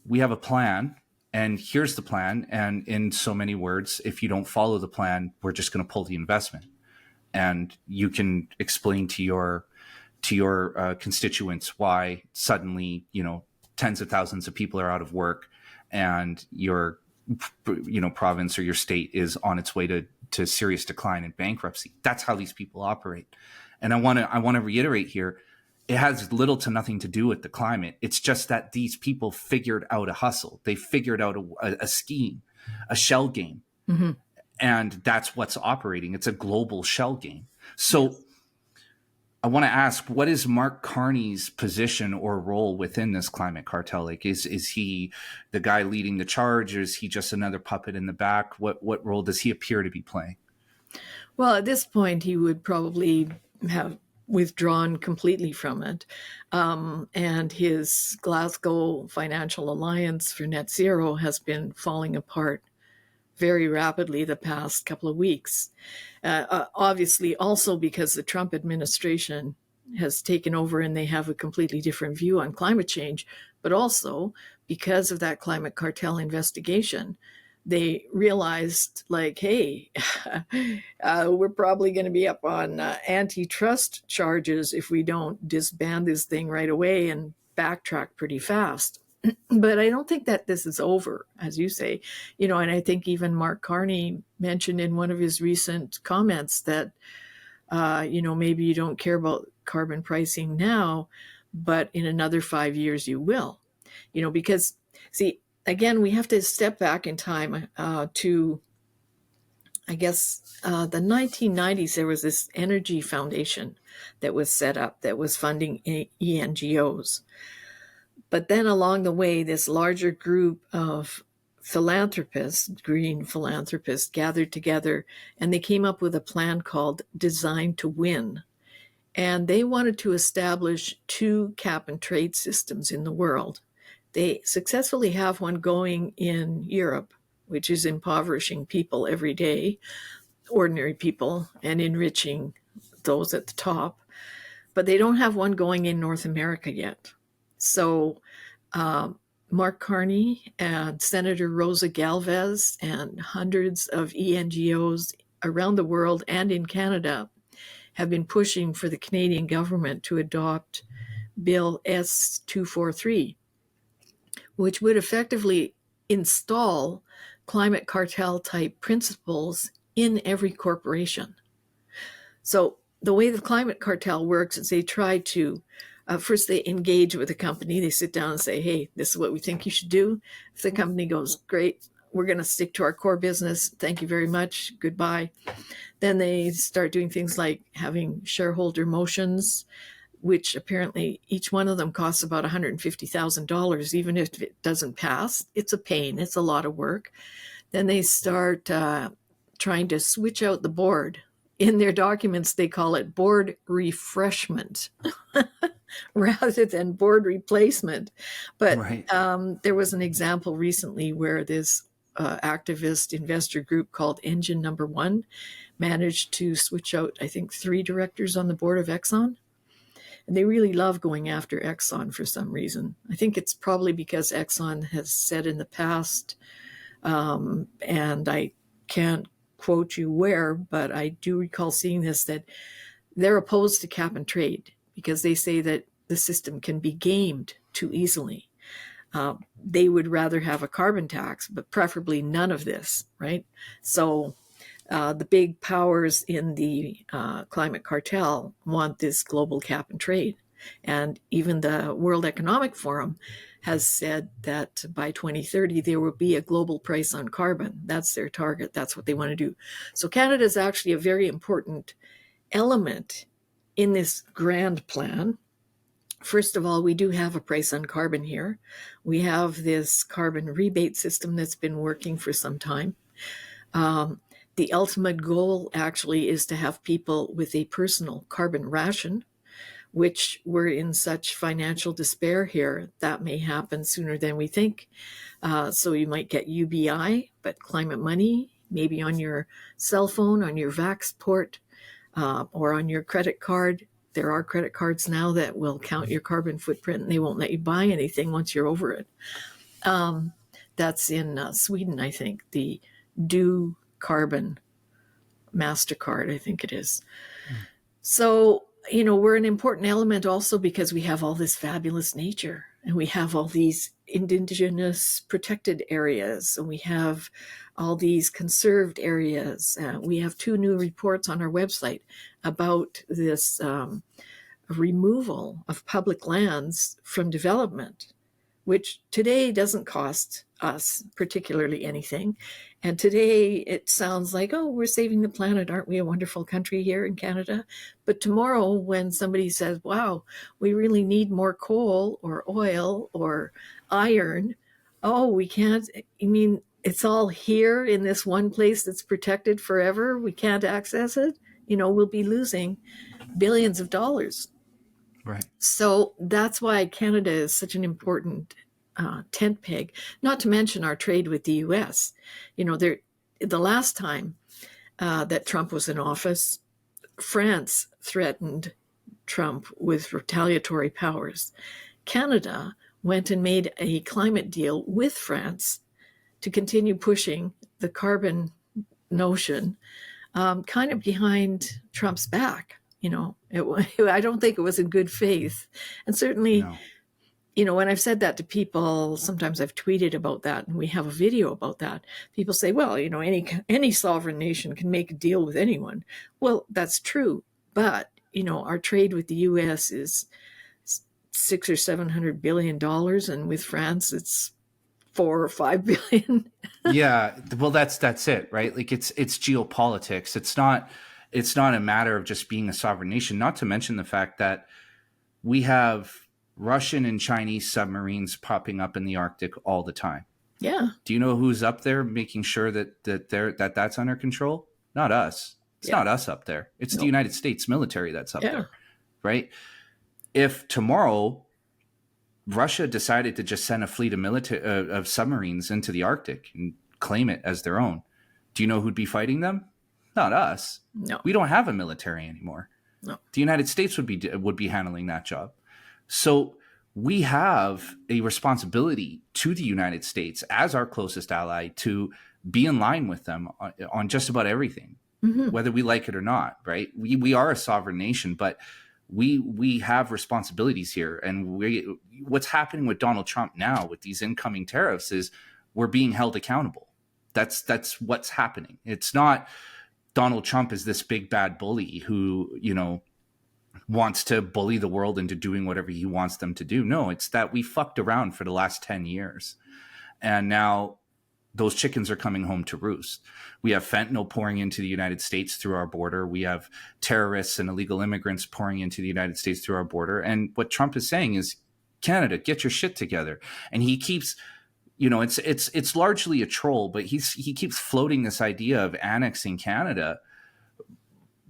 We have a plan, and here's the plan. And in so many words, if you don't follow the plan, we're just going to pull the investment. And you can explain to your constituents why suddenly, tens of thousands of people are out of work and your province or your state is on its way to serious decline and bankruptcy. That's how these people operate. And I want to reiterate here, it has little to nothing to do with the climate. It's just that these people figured out a hustle. They figured out a scheme, a shell game. Mm-hmm. And that's what's operating. It's a global shell game. So yes. I want to ask, what is Mark Carney's position or role within this climate cartel? Like, is he the guy leading the charge, or is he just another puppet in the back? What role does he appear to be playing? Well, at this point, he would probably have withdrawn completely from it. And his Glasgow Financial Alliance for Net Zero has been falling apart very rapidly the past couple of weeks. Obviously, also because the Trump administration has taken over and they have a completely different view on climate change, but also because of that climate cartel investigation, they realized, like, hey, we're probably going to be up on antitrust charges if we don't disband this thing right away and backtrack pretty fast. But I don't think that this is over, as you say, and I think even Mark Carney mentioned in one of his recent comments that, maybe you don't care about carbon pricing now, but in another 5 years you will, because, see, again, we have to step back in time to, I guess, the 1990s. There was this energy foundation that was set up that was funding ENGOs. But then along the way, this larger group of philanthropists, green philanthropists, gathered together, and they came up with a plan called Design to Win. And they wanted to establish 2 cap and trade systems in the world. They successfully have one going in Europe, which is impoverishing people every day, ordinary people, and enriching those at the top. But they don't have one going in North America yet. So Mark Carney and Senator Rosa Galvez and hundreds of ENGOs around the world and in Canada have been pushing for the Canadian government to adopt Bill S-243, which would effectively install climate cartel type principles in every corporation. So the way the climate cartel works is they try to first, they engage with the company. They sit down and say, hey, this is what we think you should do. If the company goes, great, we're going to stick to our core business. Thank you very much. Goodbye. Then they start doing things like having shareholder motions, which apparently each one of them costs about $150,000. Even if it doesn't pass, it's a pain. It's a lot of work. Then they start trying to switch out the board. In their documents, they call it board refreshment rather than board replacement. But right. There was an example recently where this activist investor group called Engine Number One managed to switch out, I think, 3 directors on the board of Exxon. And they really love going after Exxon for some reason. I think it's probably because Exxon has said in the past, and I can't quote you where, but I do recall seeing this, that they're opposed to cap and trade because they say that the system can be gamed too easily. They would rather have a carbon tax, but preferably none of this, right? So the big powers in the climate cartel want this global cap and trade. And even the World Economic Forum has said that by 2030, there will be a global price on carbon. That's their target. That's what they want to do. So Canada is actually a very important element in this grand plan. First of all, we do have a price on carbon here. We have this carbon rebate system that's been working for some time. The ultimate goal actually is to have people with a personal carbon ration, which we're in such financial despair here. That may happen sooner than we think. So you might get UBI, but climate money, maybe on your cell phone, on your Vaxport, or on your credit card. There are credit cards now that will count your carbon footprint, and they won't let you buy anything once you're over it. That's in Sweden, I think, the Do Carbon MasterCard, I think it is. So, we're an important element also because we have all this fabulous nature, and we have all these indigenous protected areas, and we have all these conserved areas. We have 2 new reports on our website about this removal of public lands from development, which today doesn't cost us particularly anything. And today it sounds like, oh, we're saving the planet. Aren't we a wonderful country here in Canada? But tomorrow when somebody says, wow, we really need more coal or oil or iron, oh, we can't. I mean, it's all here in this one place that's protected forever. We can't access it. We'll be losing billions of dollars. Right. So that's why Canada is such an important tent peg, not to mention our trade with the U.S. The last time that Trump was in office, France threatened Trump with retaliatory powers. Canada went and made a climate deal with France to continue pushing the carbon notion, kind of behind Trump's back. I don't think it was in good faith. And certainly, No. When I've said that to people, sometimes I've tweeted about that, and we have a video about that. People say, well, any sovereign nation can make a deal with anyone. Well, that's true. But, our trade with the U.S. is $600 or $700 billion, and with France, it's $4 or $5 billion. Yeah, well, that's it, right? Like it's geopolitics. It's not a matter of just being a sovereign nation. Not to mention the fact that we have Russian and Chinese submarines popping up in the Arctic all the time. Yeah. Do you know who's up there making sure that's under control? Not us. It's not us up there. It's the United States military that's up there, right? If tomorrow Russia decided to just send a fleet of submarines into the Arctic and claim it as their own, do you know who'd be fighting them? Not us. No. We don't have a military anymore. No. The United States would be handling that job. So we have a responsibility to the United States as our closest ally to be in line with them on just about everything, whether we like it or not, right? We are a sovereign nation, but we have responsibilities here. And what's happening with Donald Trump now with these incoming tariffs is we're being held accountable. That's what's happening. It's not Donald Trump is this big bad bully who, wants to bully the world into doing whatever he wants them to do. No, it's that we fucked around for the last 10 years. And now those chickens are coming home to roost. We have fentanyl pouring into the United States through our border. We have terrorists and illegal immigrants pouring into the United States through our border. And what Trump is saying is, Canada, get your shit together. And he keeps, it's largely a troll, but he keeps floating this idea of annexing Canada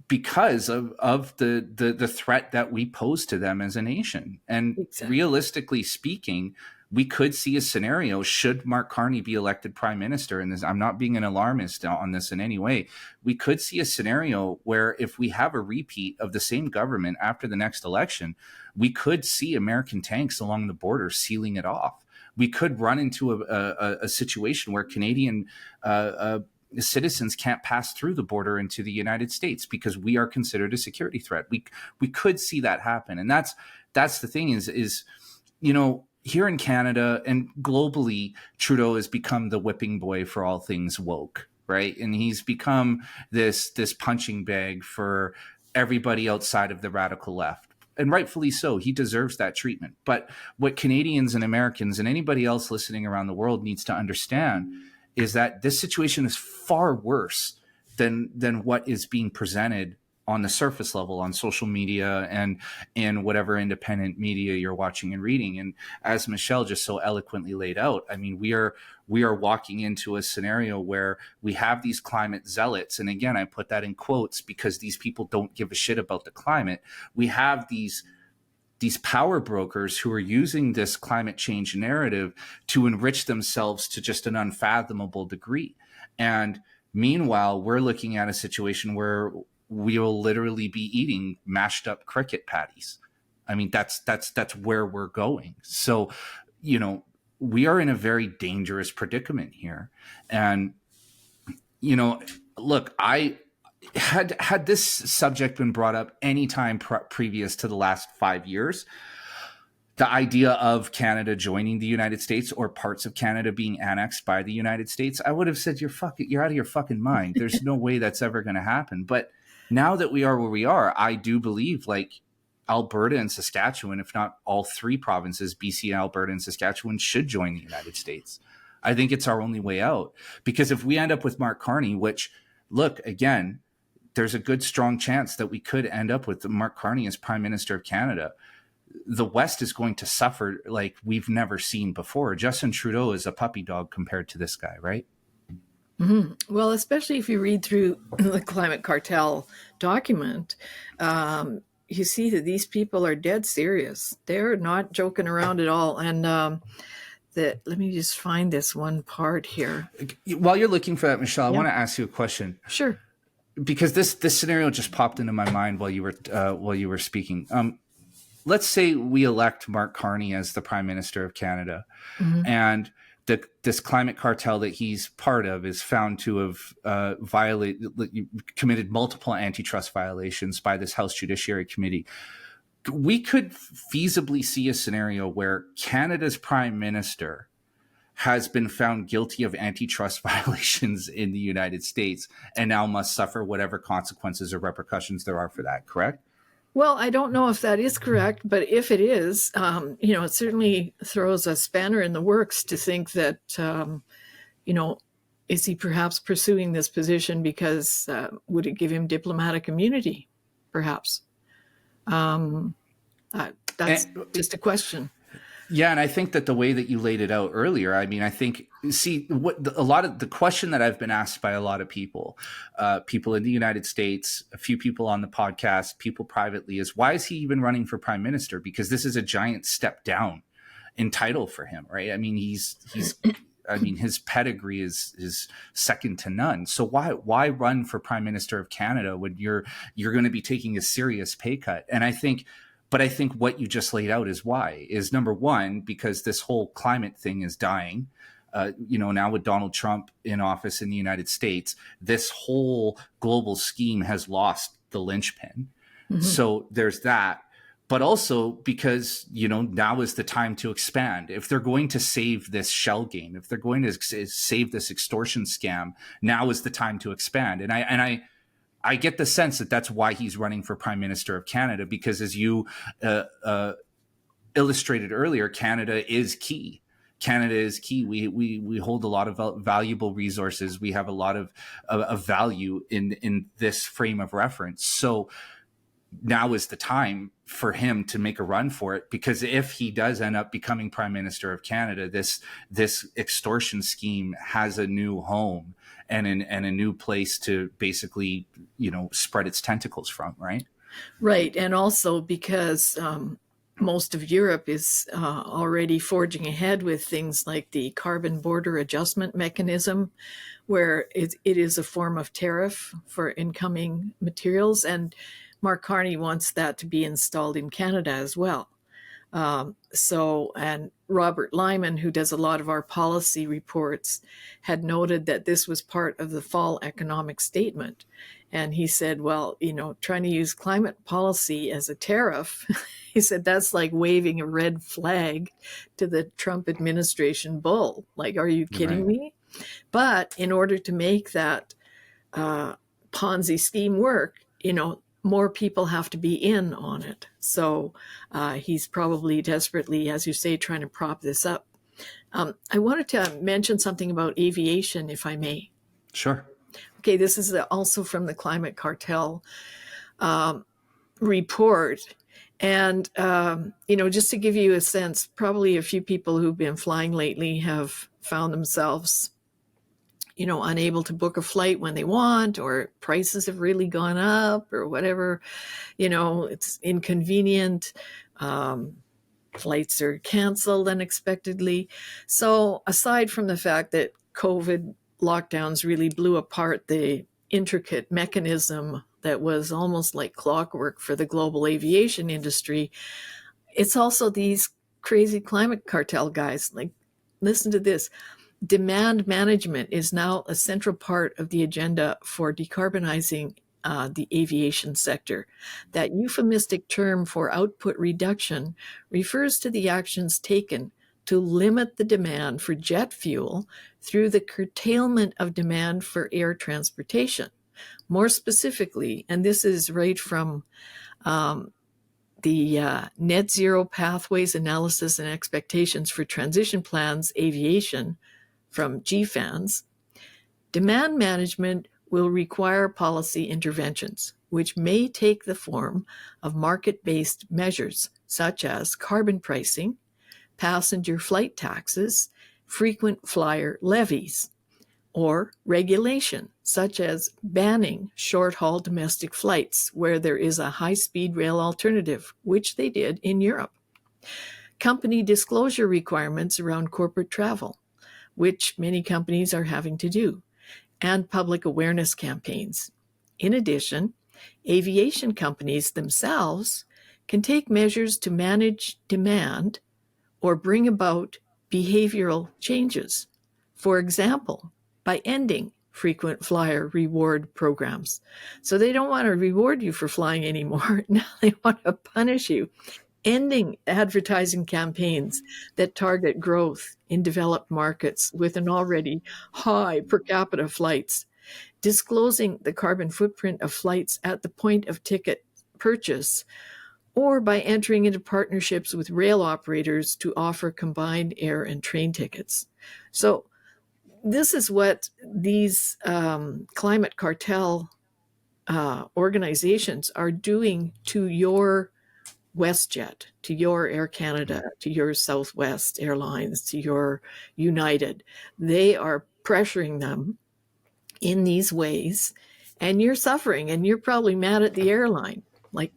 because of the threat that we pose to them as a nation. And realistically speaking, we could see a scenario, should Mark Carney be elected prime minister, and I'm not being an alarmist on this in any way, we could see a scenario where if we have a repeat of the same government after the next election, we could see American tanks along the border sealing it off. We could run into a situation where Canadian citizens can't pass through the border into the United States because we are considered a security threat. We could see that happen. And that's the thing is, here in Canada and globally, Trudeau has become the whipping boy for all things woke, right? And he's become this punching bag for everybody outside of the radical left. and rightfully so. He deserves that treatment. But what Canadians and Americans and anybody else listening around the world needs to understand is that this situation is far worse than what is being presented on the surface level on social media and in whatever independent media you're watching and reading. And as Michelle just so eloquently laid out, I mean, we are walking into a scenario where we have these climate zealots. And again, I put that in quotes because these people don't give a shit about the climate. We have these power brokers who are using this climate change narrative to enrich themselves to just an unfathomable degree. And meanwhile, we're looking at a situation where we will literally be eating mashed up cricket patties. I mean, that's where we're going. So, you know, we are in a very dangerous predicament here. And, you know, look, I had this subject been brought up anytime previous to the last 5 years, the idea of Canada joining the United States or parts of Canada being annexed by the United States, I would have said, you're out of your fucking mind. There's no way that's ever going to happen. But now that we are where we are, I do believe like Alberta and Saskatchewan, if not all three provinces, BC, Alberta, and Saskatchewan, should join the United States. I think it's our only way out. Because if we end up with Mark Carney, which, look, again, there's a good, strong chance that we could end up with Mark Carney as Prime Minister of Canada, the West is going to suffer like we've never seen before. Justin Trudeau is a puppy dog compared to this guy, right? Mm-hmm. Well, especially if you read through the Climate Cartel document, you see that these people are dead serious. They're not joking around at all. And let me just find this one part here. While you're looking for that, Michelle, I want to ask you a question. Sure. Because this scenario just popped into my mind while you were speaking. Let's say we elect Mark Carney as the Prime Minister of Canada, mm-hmm. and this climate cartel that he's part of is found to have committed multiple antitrust violations by this House Judiciary Committee. We could feasibly see a scenario where Canada's Prime Minister has been found guilty of antitrust violations in the United States and now must suffer whatever consequences or repercussions there are for that, correct? Well, I don't know if that is correct, but if it is, it certainly throws a spanner in the works to think that, is he perhaps pursuing this position because would it give him diplomatic immunity, perhaps? That's just a question. Yeah, and I think that the way that you laid it out earlier, I mean, I think, a lot of the question that I've been asked by a lot of people in the United States, a few people on the podcast, people privately, is why is he even running for prime minister? Because this is a giant step down in title for him, right? I mean, his pedigree is second to none. So why run for prime minister of Canada when you're going to be taking a serious pay cut? And I think what you just laid out is why. Is number one, because this whole climate thing is dying. Now with Donald Trump in office in the United States, this whole global scheme has lost the linchpin. Mm-hmm. So there's that. But also because, now is the time to expand. If they're going to save this shell game, if they're going to save this extortion scam, now is the time to expand. And I get the sense that that's why he's running for Prime Minister of Canada, because as you illustrated earlier, Canada is key. Canada is key. We hold a lot of valuable resources. We have a lot of value in this frame of reference. So now is the time for him to make a run for it, because if he does end up becoming Prime Minister of Canada, this extortion scheme has a new home and a new place to basically, spread its tentacles from, right? Right. And also because most of Europe is already forging ahead with things like the carbon border adjustment mechanism, where it is a form of tariff for incoming materials. And Mark Carney wants that to be installed in Canada as well. And Robert Lyman, who does a lot of our policy reports, had noted that this was part of the fall economic statement. And he said, well, trying to use climate policy as a tariff, he said, that's like waving a red flag to the Trump administration bull. Like, are you kidding me? But in order to make that Ponzi scheme work, more people have to be in on it. So he's probably desperately, as you say, trying to prop this up. I wanted to mention something about aviation, if I may. Sure. Okay, this is also from the Climate Cartel report. And, just to give you a sense, probably a few people who've been flying lately have found themselves, unable to book a flight when they want, or prices have really gone up or whatever. It's inconvenient. Flights are canceled unexpectedly. So aside from the fact that COVID lockdowns really blew apart the intricate mechanism that was almost like clockwork for the global aviation industry, it's also these crazy climate cartel guys. Like, listen to this. Demand management is now a central part of the agenda for decarbonizing the aviation sector. That euphemistic term for output reduction refers to the actions taken to limit the demand for jet fuel through the curtailment of demand for air transportation. More specifically, and this is right from the Net Zero Pathways Analysis and Expectations for Transition Plans Aviation from GFANS, demand management will require policy interventions, which may take the form of market-based measures such as carbon pricing, passenger flight taxes, frequent flyer levies, or regulation, such as banning short-haul domestic flights where there is a high-speed rail alternative, which they did in Europe. Company disclosure requirements around corporate travel, which many companies are having to do, and public awareness campaigns. In addition, aviation companies themselves can take measures to manage demand or bring about behavioral changes. For example, by ending frequent flyer reward programs. So they don't want to reward you for flying anymore. Now they want to punish you. Ending advertising campaigns that target growth in developed markets with an already high per capita flights. Disclosing the carbon footprint of flights at the point of ticket purchase, or by entering into partnerships with rail operators to offer combined air and train tickets. So this is what these climate cartel organizations are doing to your WestJet, to your Air Canada, to your Southwest Airlines, to your United. They are pressuring them in these ways, and you're suffering, and you're probably mad at the airline. Like,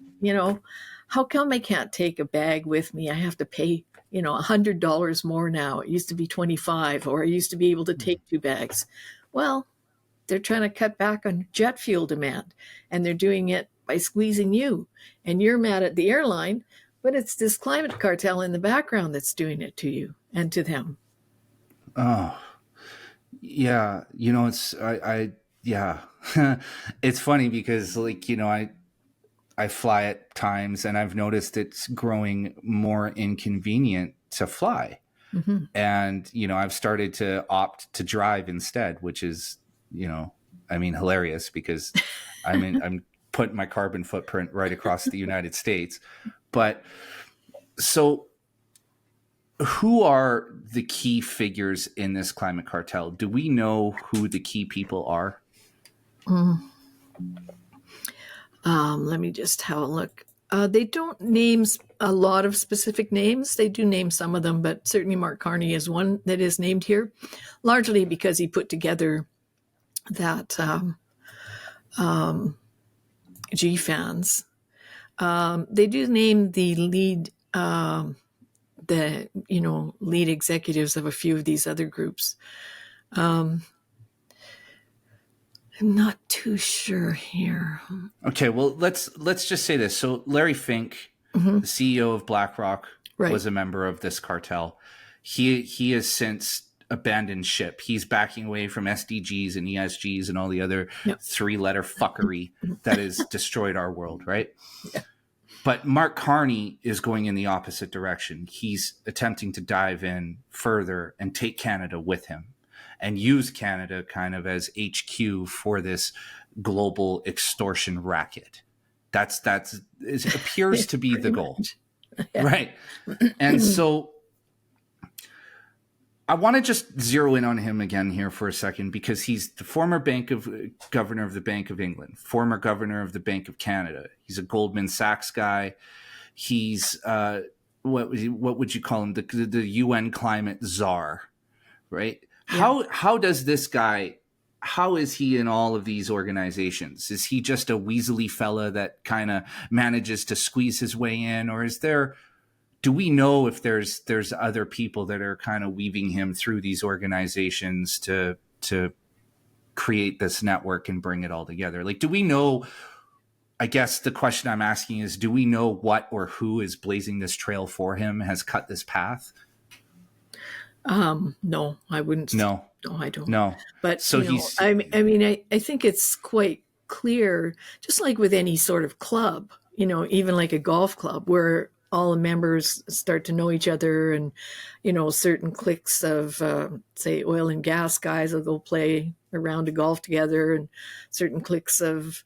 how come I can't take a bag with me? I have to pay, $100 more now. It used to be $25, or I used to be able to take 2 bags. Well, they're trying to cut back on jet fuel demand, and they're doing it by squeezing you. And you're mad at the airline, but it's this climate cartel in the background that's doing it to you and to them. Oh, yeah. Yeah. It's funny because, I fly at times and I've noticed it's growing more inconvenient to fly. Mm-hmm. And, I've started to opt to drive instead, which is, hilarious because I'm putting my carbon footprint right across the United States. But so who are the key figures in this climate cartel? Do we know who the key people are? Let me just have a look. They don't name a lot of specific names. They do name some of them, but certainly Mark Carney is one that is named here, largely because he put together that GFANS. They do name the lead lead executives of a few of these other groups. I'm not too sure here. Okay, well, let's just say this. So Larry Fink, Mm-hmm. the CEO of BlackRock, Right. was a member of this cartel. He has since abandoned ship. He's backing away from SDGs and ESGs and all the other 3-letter fuckery that has destroyed our world, right? Yeah. But Mark Carney is going in the opposite direction. He's attempting to dive in further and take Canada with him and use Canada kind of as HQ for this global extortion racket. it appears to be the goal. Yeah. Right. And so I want to just zero in on him again here for a second, because he's the former governor of the Bank of England, former governor of the Bank of Canada. He's a Goldman Sachs guy. He's what would you call him? The UN climate czar, right? Yeah. How does this guy? How is he in all of these organizations? Is he just a weaselly fella that kind of manages to squeeze his way in, or do we know if there's other people that are kind of weaving him through these organizations to create this network and bring it all together? Like, do we know? I guess the question I'm asking is, do we know what or who is blazing this trail for him, has cut this path? No, I wouldn't. No, I don't. no. But So I think it's quite clear, just like with any sort of club, even like a golf club where all the members start to know each other, and, certain cliques of, say, oil and gas guys will go play a round of golf together, and certain cliques of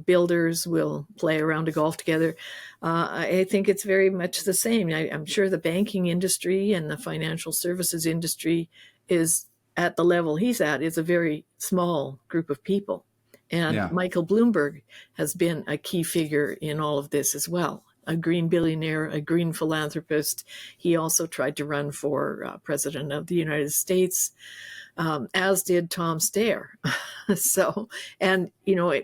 builders will play a round of golf together. I think it's very much the same. I'm sure the banking industry and the financial services industry is at the level he's at is a very small group of people. And Michael Bloomberg has been a key figure in all of this as well. A green billionaire, a green philanthropist. He also tried to run for president of the United States, as did Tom Steyer. So, and,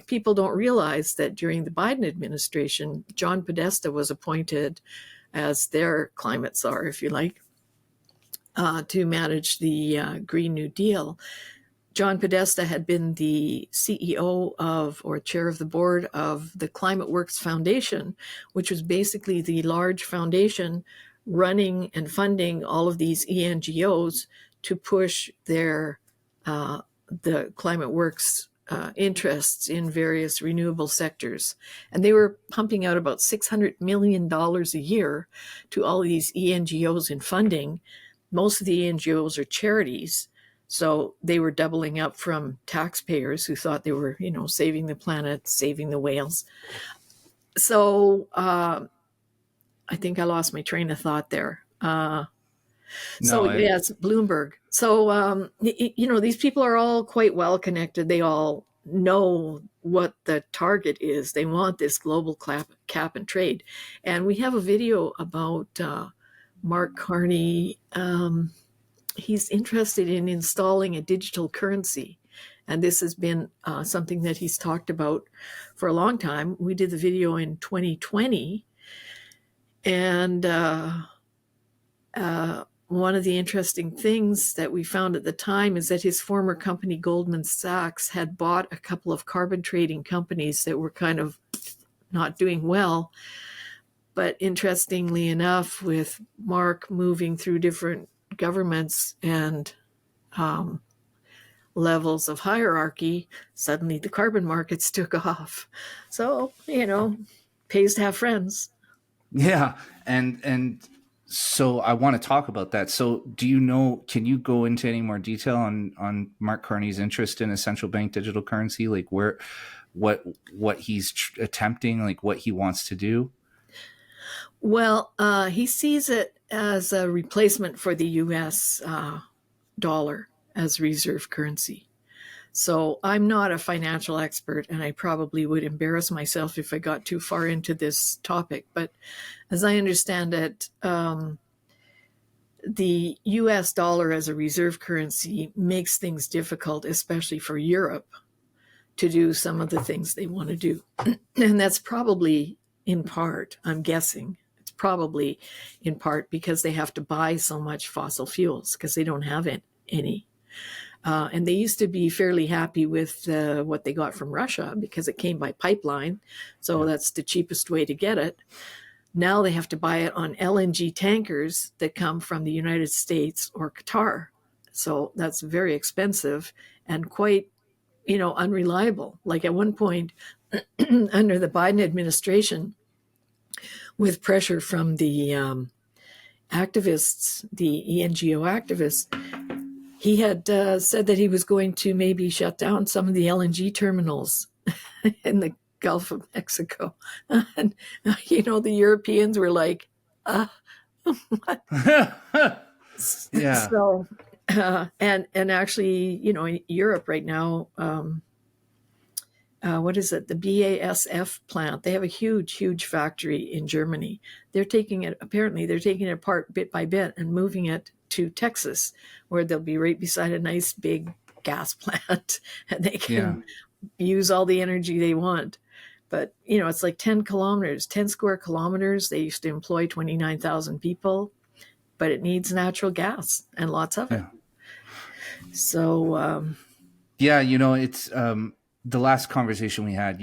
people don't realize that during the Biden administration, John Podesta was appointed as their climate czar, if you like, to manage the Green New Deal. John Podesta had been the CEO or chair of the board of the Climate Works Foundation, which was basically the large foundation running and funding all of these ENGOs to push the Climate Works interests in various renewable sectors. And they were pumping out about $600 million a year to all of these ENGOs in funding. Most of the ENGOs are charities. So they were doubling up from taxpayers who thought they were, saving the planet, saving the whales. So I think I lost my train of thought there. Yes, Bloomberg. So, these people are all quite well connected. They all know what the target is. They want this global cap and trade. And we have a video about Mark Carney. He's interested in installing a digital currency. And this has been something that he's talked about for a long time. We did the video in 2020. And one of the interesting things that we found at the time is that his former company, Goldman Sachs, had bought a couple of carbon trading companies that were kind of not doing well. But interestingly enough, with Mark moving through different governments and levels of hierarchy, suddenly the carbon markets took off. So, pays to have friends. Yeah. And so I want to talk about that. So can you go into any more detail on Mark Carney's interest in a central bank digital currency? Like what he's attempting, like what he wants to do? Well, he sees it as a replacement for the U.S. Dollar as reserve currency. So I'm not a financial expert, and I probably would embarrass myself if I got too far into this topic. But as I understand it, the U.S. dollar as a reserve currency makes things difficult, especially for Europe, to do some of the things they want to do. And that's probably in part, I'm guessing, probably in part because they have to buy so much fossil fuels because they don't have any. And they used to be fairly happy with what they got from Russia because it came by pipeline. So that's the cheapest way to get it. Now they have to buy it on LNG tankers that come from the United States or Qatar. So that's very expensive and quite, unreliable. Like at one point under the Biden administration, with pressure from the activists, the ENGO activists, he had said that he was going to maybe shut down some of the LNG terminals in the Gulf of Mexico. And, the Europeans were like, what? Yeah. So, and actually, in Europe right now, what is it? The BASF plant. They have a huge factory in Germany. Apparently they're taking it apart bit by bit and moving it to Texas, where they'll be right beside a nice big gas plant, and they can use all the energy they want. But, it's like 10 square kilometers. They used to employ 29,000 people, but it needs natural gas and lots of it. So, it's the last conversation we had,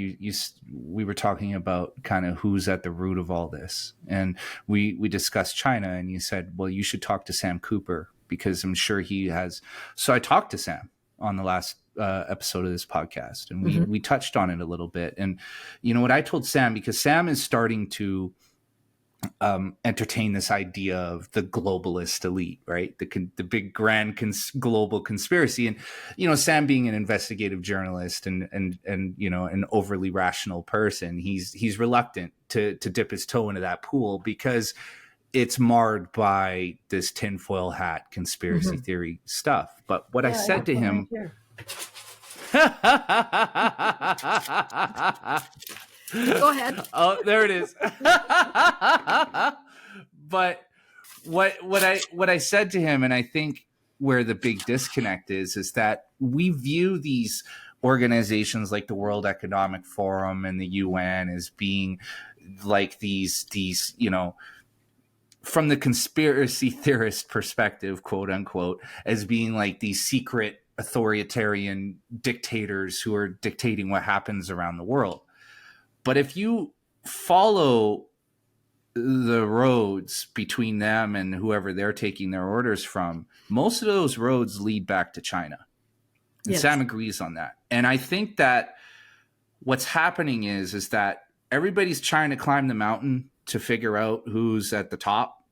we were talking about kind of who's at the root of all this. And we discussed China, and you said, well, you should talk to Sam Cooper because I'm sure he has. So I talked to Sam on the last episode of this podcast, and we touched on it a little bit. And what I told Sam, because Sam is starting to entertain this idea of the globalist elite, right? The big grand global conspiracy. And, Sam being an investigative journalist and an overly rational person, he's reluctant to dip his toe into that pool because it's marred by this tinfoil hat conspiracy theory stuff. But what I said to him, go ahead. Oh, there it is. But what I said to him, and I think where the big disconnect is that we view these organizations like the World Economic Forum and the UN as being like these from the conspiracy theorist perspective, quote unquote, as being like these secret authoritarian dictators who are dictating what happens around the world. But if you follow the roads between them and whoever they're taking their orders from, most of those roads lead back to China. And Yes. Sam agrees on that. And I think that what's happening is that everybody's trying to climb the mountain to figure out who's at the top.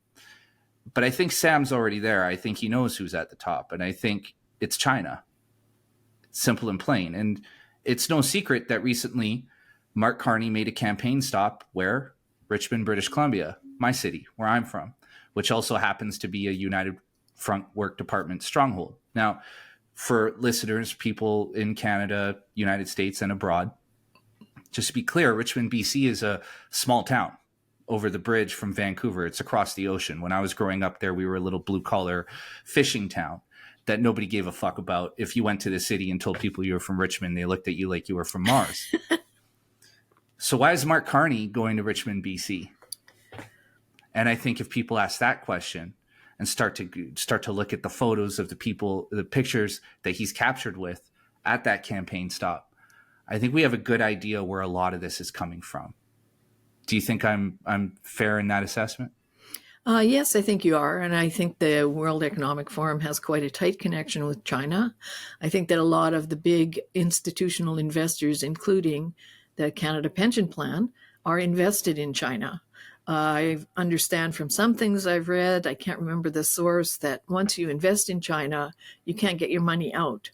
But I think Sam's already there. I think he knows who's at the top. And I think it's China. Simple and plain. And it's no secret that recently Mark Carney made a campaign stop where? Richmond, British Columbia, my city, where I'm from, which also happens to be a United Front Work Department stronghold. Now, for listeners, people in Canada, United States, and abroad, just to be clear, Richmond, BC is a small town over the bridge from Vancouver. It's across the ocean. When I was growing up there, we were a little blue-collar fishing town that nobody gave a fuck about. If you went to the city and told people you were from Richmond, they looked at you like you were from Mars. So why is Mark Carney going to Richmond, BC? And I think if people ask that question and start to look at the photos of the pictures that he's captured with at that campaign stop, I think we have a good idea where a lot of this is coming from. Do you think I'm fair in that assessment? Yes, I think you are. And I think the World Economic Forum has quite a tight connection with China. I think that a lot of the big institutional investors, including the Canada Pension Plan, are invested in China. I understand from some things I've read, I can't remember the source, that once you invest in China, you can't get your money out.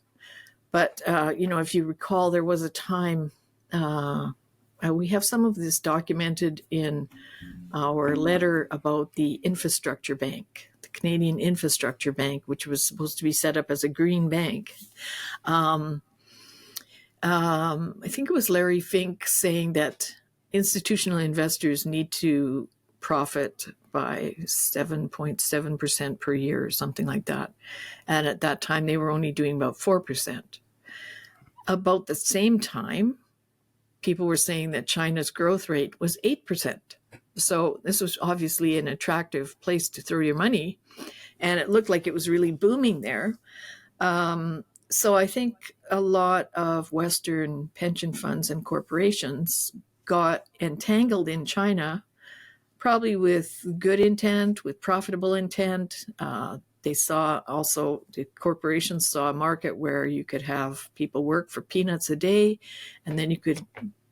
But, if you recall, there was a time, we have some of this documented in our letter about the infrastructure bank, the Canadian Infrastructure Bank, which was supposed to be set up as a green bank. I think it was Larry Fink saying that institutional investors need to profit by 7.7% per year or something like that. And at that time, they were only doing about 4%. About the same time, people were saying that China's growth rate was 8%. So this was obviously an attractive place to throw your money. And it looked like it was really booming there. So I think a lot of Western pension funds and corporations got entangled in China, probably with good intent, with profitable intent. The corporations saw a market where you could have people work for peanuts a day, and then you could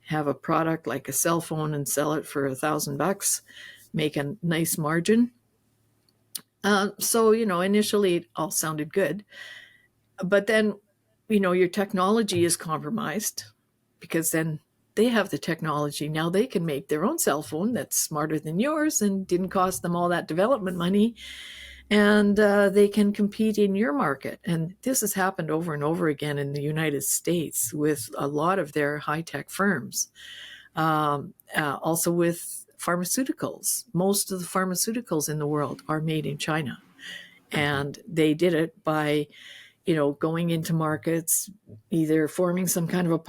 have a product like a cell phone and sell it for $1,000, make a nice margin. So initially it all sounded good. But then, your technology is compromised because then they have the technology. Now they can make their own cell phone that's smarter than yours and didn't cost them all that development money. And they can compete in your market. And this has happened over and over again in the United States with a lot of their high-tech firms. Also with pharmaceuticals. Most of the pharmaceuticals in the world are made in China. And they did it by, going into markets, either forming some kind of a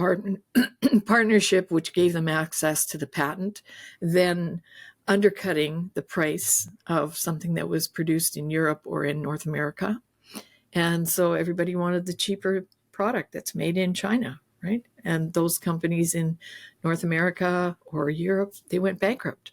partnership which gave them access to the patent, then undercutting the price of something that was produced in Europe or in North America. And so everybody wanted the cheaper product that's made in China, right? And those companies in North America or Europe, they went bankrupt.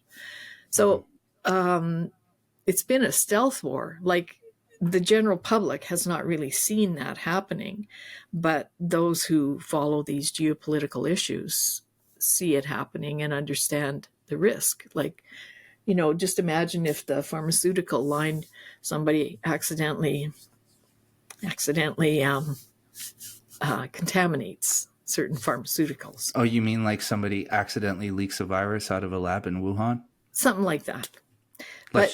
So it's been a stealth war. Like, the general public has not really seen that happening, but those who follow these geopolitical issues see it happening and understand the risk. Like, just imagine if the pharmaceutical line, somebody accidentally contaminates certain pharmaceuticals. Oh, you mean like somebody accidentally leaks a virus out of a lab in Wuhan? Something like that. But,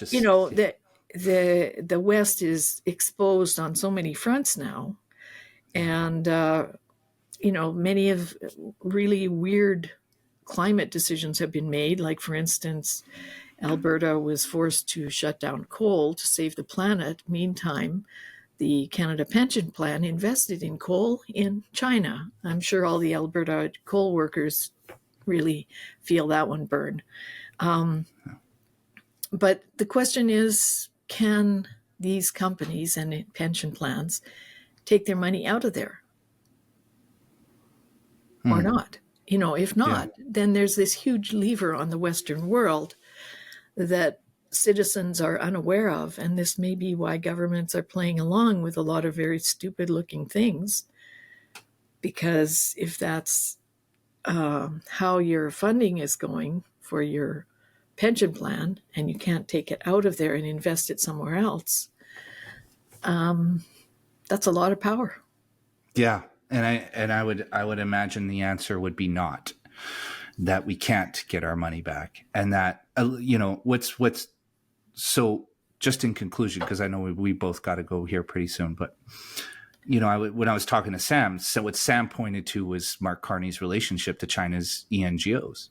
the West is exposed on so many fronts now. And, many of really weird climate decisions have been made. Like, for instance, Alberta was forced to shut down coal to save the planet. Meantime, the Canada Pension Plan invested in coal in China. I'm sure all the Alberta coal workers really feel that one burn. But the question is, can these companies and pension plans take their money out of there or not? If not, then there's this huge lever on the Western world that citizens are unaware of. And this may be why governments are playing along with a lot of very stupid looking things. Because if that's how your funding is going for your pension plan and you can't take it out of there and invest it somewhere else, that's a lot of power. Yeah. And I would imagine the answer would be not, that we can't get our money back. And that, what's so, just in conclusion, because I know we both got to go here pretty soon, but when I was talking to Sam, so what Sam pointed to was Mark Carney's relationship to China's ENGOs,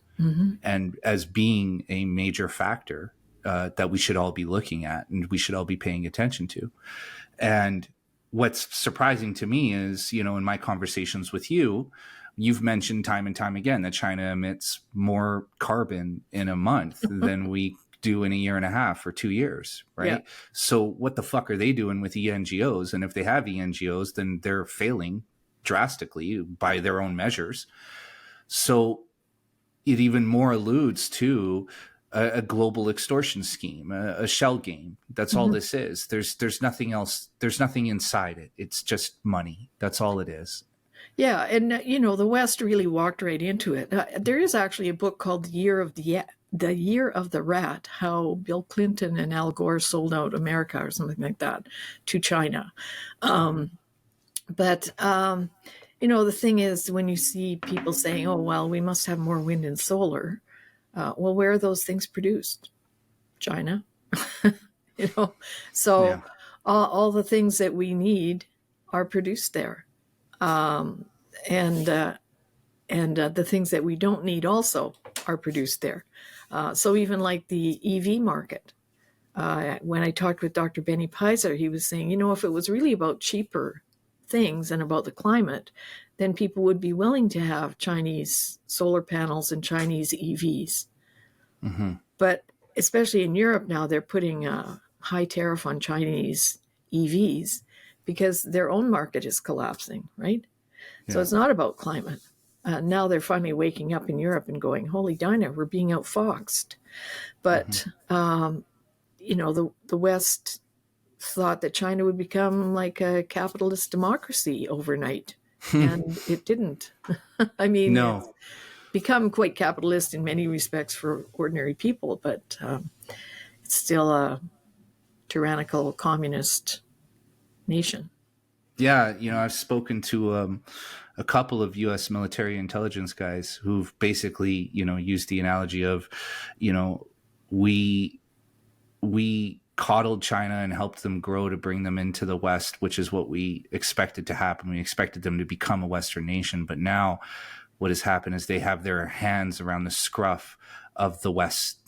and as being a major factor that we should all be looking at and we should all be paying attention to. And what's surprising to me is, in my conversations with you, you've mentioned time and time again that China emits more carbon in a month than we do in a year and a half or 2 years, right? Yeah. So what the fuck are they doing with ENGOs? And if they have ENGOs, then they're failing drastically by their own measures. So it even more alludes to a global extortion scheme, a shell game. That's all this is. There's nothing else. There's nothing inside it. It's just money. That's all it is. Yeah. And, the West really walked right into it. There is actually a book called The Year of the Rat, how Bill Clinton and Al Gore sold out America or something like that to China. But the thing is, when you see people saying, oh, well, we must have more wind and solar. Well, where are those things produced? China. So yeah. All the things that we need are produced there. And the things that we don't need also are produced there. So even like the EV market, when I talked with Dr. Benny Pizer, he was saying, if it was really about cheaper things and about the climate, then people would be willing to have Chinese solar panels and Chinese EVs. Mm-hmm. But especially in Europe now, they're putting a high tariff on Chinese EVs because their own market is collapsing, right? Yeah. So it's not about climate. Now they're finally waking up in Europe and going, holy Dinah, we're being outfoxed. But, the West thought that China would become like a capitalist democracy overnight. And it didn't. I mean, no. It's become quite capitalist in many respects for ordinary people, but it's still a tyrannical communist nation. Yeah, I've spoken to a couple of U.S. military intelligence guys who've basically, used the analogy of, you know, we we coddled China and helped them grow to bring them into the West, which is what we expected to happen. We expected them to become a Western nation, but now what has happened is they have their hands around the scruff of the West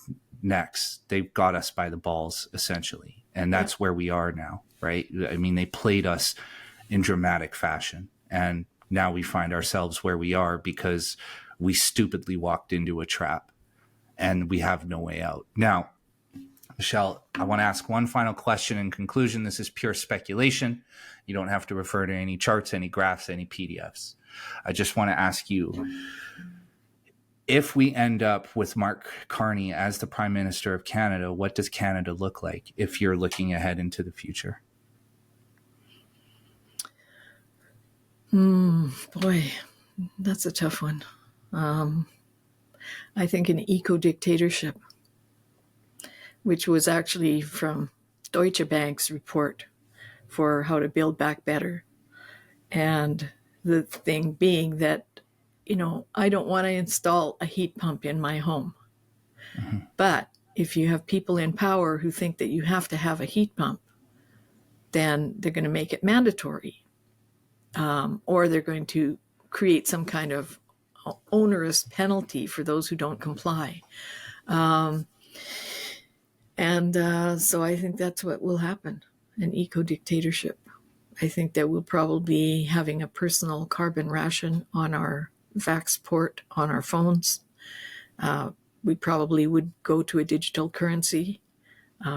necks. They've got us by the balls, essentially, and Yeah. that's where we are now, right? I mean, they played us in dramatic fashion. And now we find ourselves where we are because we stupidly walked into a trap and we have no way out. Now, Michelle, I want to ask one final question in conclusion. This is pure speculation. You don't have to refer to any charts, any graphs, any PDFs. I just want to ask you, if we end up with Mark Carney as the Prime Minister of Canada, what does Canada look like if you're looking ahead into the future? Boy, that's a tough one. I think an eco-dictatorship, which was actually from Deutsche Bank's report for how to build back better. And the thing being that, I don't want to install a heat pump in my home. Mm-hmm. But if you have people in power who think that you have to have a heat pump, then they're going to make it mandatory. Or they're going to create some kind of onerous penalty for those who don't comply. So I think that's what will happen, an eco-dictatorship. I think that we'll probably be having a personal carbon ration on our Vaxport on our phones. We probably would go to a digital currency.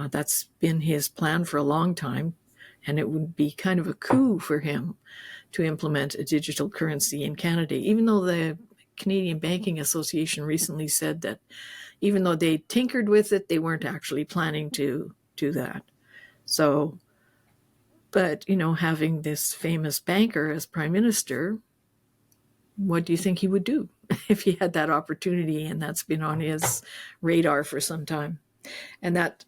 That's been his plan for a long time, and it would be kind of a coup for him to implement a digital currency in Canada, even though the Canadian Banking Association recently said that even though they tinkered with it, they weren't actually planning to do that. So, but, having this famous banker as prime minister, what do you think he would do if he had that opportunity? And that's been on his radar for some time. And that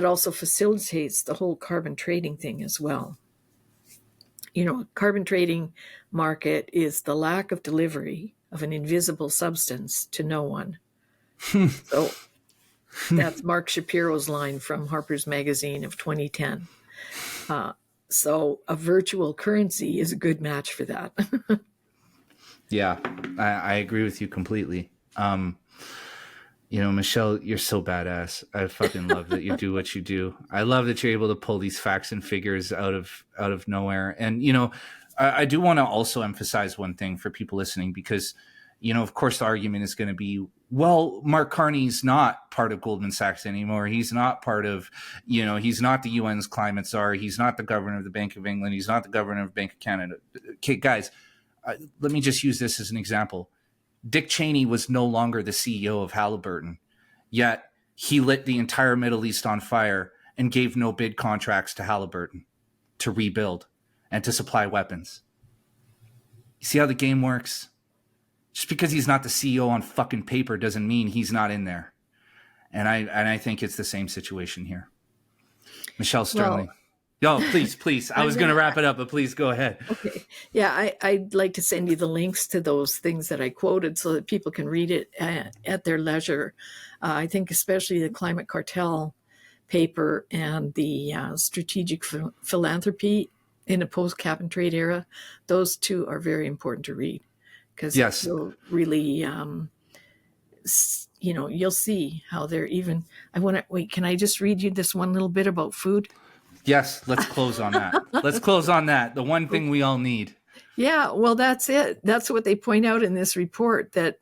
also facilitates the whole carbon trading thing as well. Carbon trading market is the lack of delivery of an invisible substance to no one. So that's Mark Shapiro's line from Harper's Magazine of 2010. So a virtual currency is a good match for that. Yeah, I agree with you completely. Michelle, you're so badass. I fucking love that you do what you do. I love that you're able to pull these facts and figures out of nowhere. And, I do want to also emphasize one thing for people listening, because, of course, the argument is going to be, well, Mark Carney's not part of Goldman Sachs anymore. He's not part of, he's not the UN's climate czar. He's not the governor of the Bank of England. He's not the governor of the Bank of Canada. Okay, guys, let me just use this as an example. Dick Cheney was no longer the CEO of Halliburton, yet he lit the entire Middle East on fire and gave no bid contracts to Halliburton to rebuild and to supply weapons. You see how the game works? Just because he's not the CEO on fucking paper doesn't mean he's not in there. And I think it's the same situation here. Michelle Stirling. Please. I was going to wrap it up, but please go ahead. Okay. Yeah, I'd like to send you the links to those things that I quoted so that people can read it at their leisure. I think especially the Climate Cartel paper and the strategic philanthropy in a post-cap and trade era, those two are very important to read, because you'll really, you'll see how they're even. Can I just read you this one little bit about food? Yes, let's close on that. The one thing we all need. Yeah, well, that's it. That's what they point out in this report, that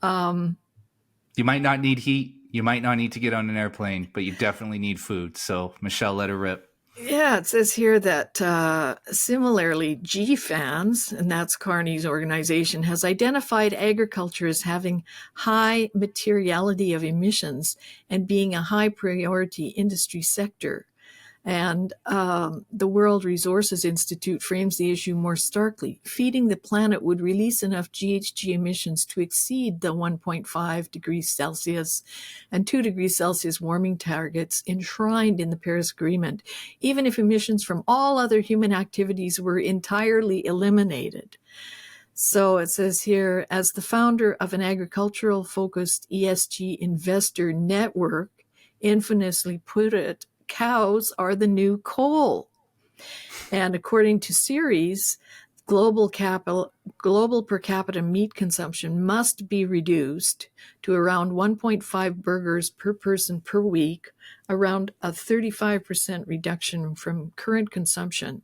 you might not need heat. You might not need to get on an airplane, but you definitely need food. So, Michelle, let her rip. Yeah, it says here that similarly, GFANS, and that's Carney's organization, has identified agriculture as having high materiality of emissions and being a high priority industry sector. And the World Resources Institute frames the issue more starkly. Feeding the planet would release enough GHG emissions to exceed the 1.5 degrees Celsius and 2 degrees Celsius warming targets enshrined in the Paris Agreement, even if emissions from all other human activities were entirely eliminated. So it says here, as the founder of an agricultural-focused ESG investor network infamously put it, cows are the new coal. And according to Ceres, global per capita meat consumption must be reduced to around 1.5 burgers per person per week, around a 35% reduction from current consumption.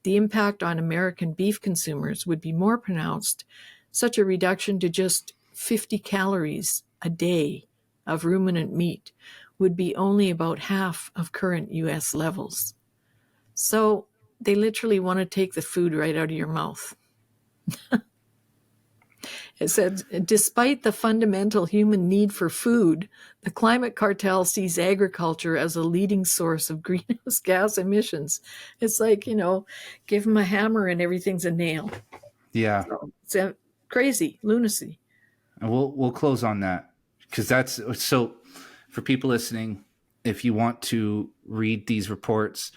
The impact on American beef consumers would be more pronounced. Such a reduction to just 50 calories a day of ruminant meat would be only about half of current US levels. So they literally want to take the food right out of your mouth. It said, despite the fundamental human need for food, the Climate Cartel sees agriculture as a leading source of greenhouse gas emissions. It's like, give them a hammer and everything's a nail. Yeah. So it's crazy, lunacy. And we'll close on that, because that's so. For people listening, if you want to read these reports,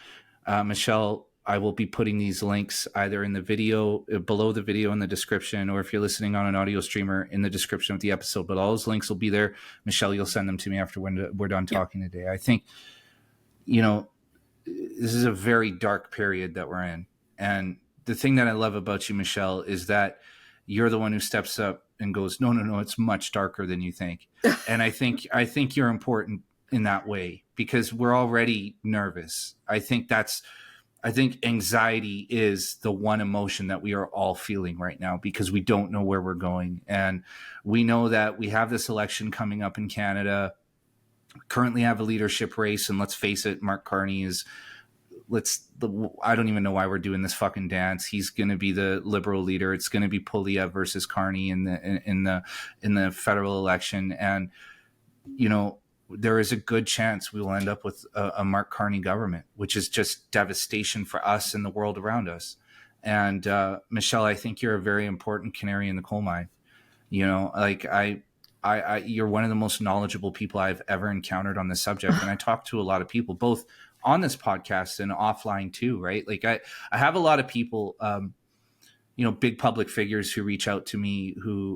Michelle, I will be putting these links either in the video, below the video in the description, or if you're listening on an audio streamer, in the description of the episode. But all those links will be there. Michelle, you'll send them to me after when we're done talking today. I think, this is a very dark period that we're in. And the thing that I love about you, Michelle, is that you're the one who steps up and goes, no, it's much darker than you think. And I think you're important in that way, because we're already nervous. I think anxiety is the one emotion that we are all feeling right now, because we don't know where we're going. And we know that we have this election coming up in Canada, currently have a leadership race. And let's face it, Mark Carney I don't even know why we're doing this fucking dance. He's going to be the Liberal leader. It's going to be Polyev versus Carney in the federal election. And, there is a good chance we will end up with a Mark Carney government, which is just devastation for us and the world around us. And Michelle, I think you're a very important canary in the coal mine. You're one of the most knowledgeable people I've ever encountered on this subject. And I talk to a lot of people, both on this podcast and offline too, right? Like I have a lot of people, big public figures who reach out to me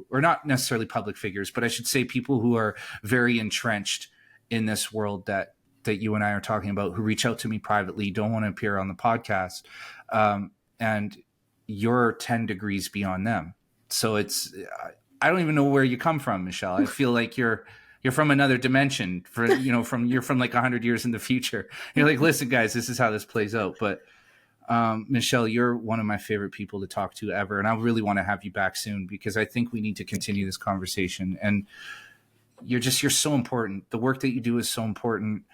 or not necessarily public figures, but I should say people who are very entrenched in this world that you and I are talking about, who reach out to me privately, don't want to appear on the podcast. And you're 10 degrees beyond them. So I don't even know where you come from, Michelle. I feel like you're from another dimension, you're from like 100 years in the future. You're like, listen, guys, this is how this plays out. But Michelle, you're one of my favorite people to talk to ever. And I really want to have you back soon, because I think we need to continue this conversation. And you're so important. The work that you do is so important.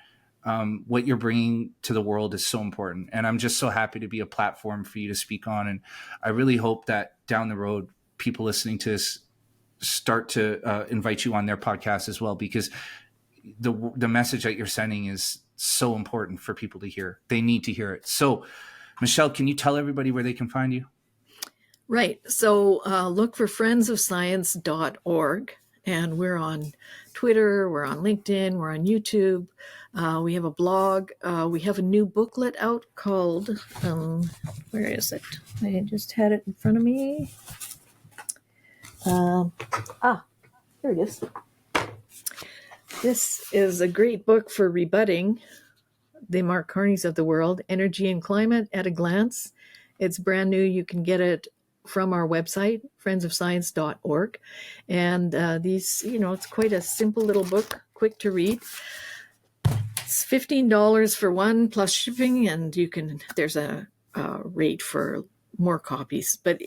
What you're bringing to the world is so important. And I'm just so happy to be a platform for you to speak on. And I really hope that down the road, people listening to this start to invite you on their podcast as well, because the message that you're sending is so important for people to hear. They need to hear it. So, Michelle, can you tell everybody where they can find you? Right. So look for friendsofscience.org. And we're on Twitter, we're on LinkedIn, we're on YouTube. We have a blog. We have a new booklet out called, where is it? I just had it in front of me. Here it is. This is a great book for rebutting the Mark Carneys of the world, Energy and Climate at a Glance. It's brand new. You can get it from our website, friendsofscience.org. And it's quite a simple little book, quick to read. It's $15 for one plus shipping, and there's a rate for more copies. But,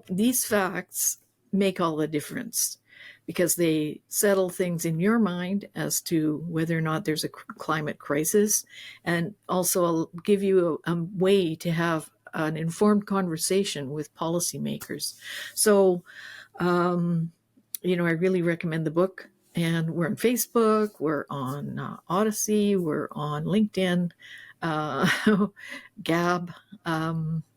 these facts make all the difference, because they settle things in your mind as to whether or not there's a climate crisis, and also give you a way to have an informed conversation with policymakers. So, I really recommend the book. And we're on Facebook, we're on Odyssey, we're on LinkedIn. Gab.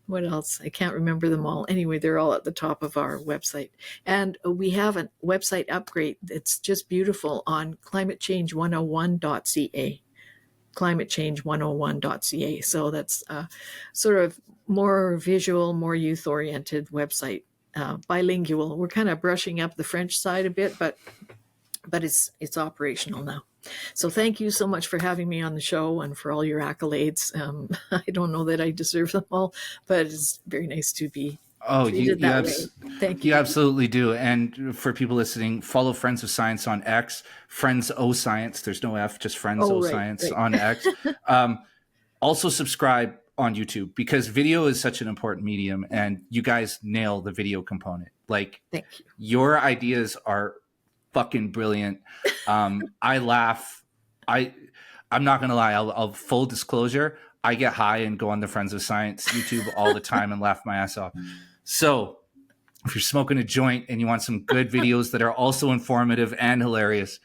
What else? I can't remember them all. Anyway, they're all at the top of our website. And we have a website upgrade that's just beautiful on climatechange101.ca. climatechange101.ca. So that's sort of more visual, more youth-oriented website, bilingual. We're kind of brushing up the French side a bit, but it's operational now. So thank you so much for having me on the show and for all your accolades. I don't know that I deserve them all, but it's very nice to be treated that way. Thank you. You absolutely do. And for people listening, follow Friends of Science on X, Friends O Science. There's no F, just Friends O Science on X. Also subscribe on YouTube, because video is such an important medium, and you guys nail the video component. Like, thank you. Your ideas are fucking brilliant. I laugh. I'm not gonna lie. I'll full disclosure. I get high and go on the Friends of Science YouTube all the time and laugh my ass off. So if you're smoking a joint and you want some good videos that are also informative and hilarious,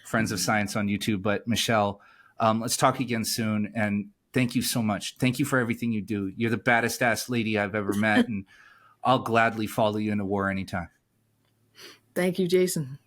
Friends of Science on YouTube. But Michelle, let's talk again soon. And thank you so much. Thank you for everything you do. You're the baddest ass lady I've ever met, and I'll gladly follow you into war anytime. Thank you, Jason.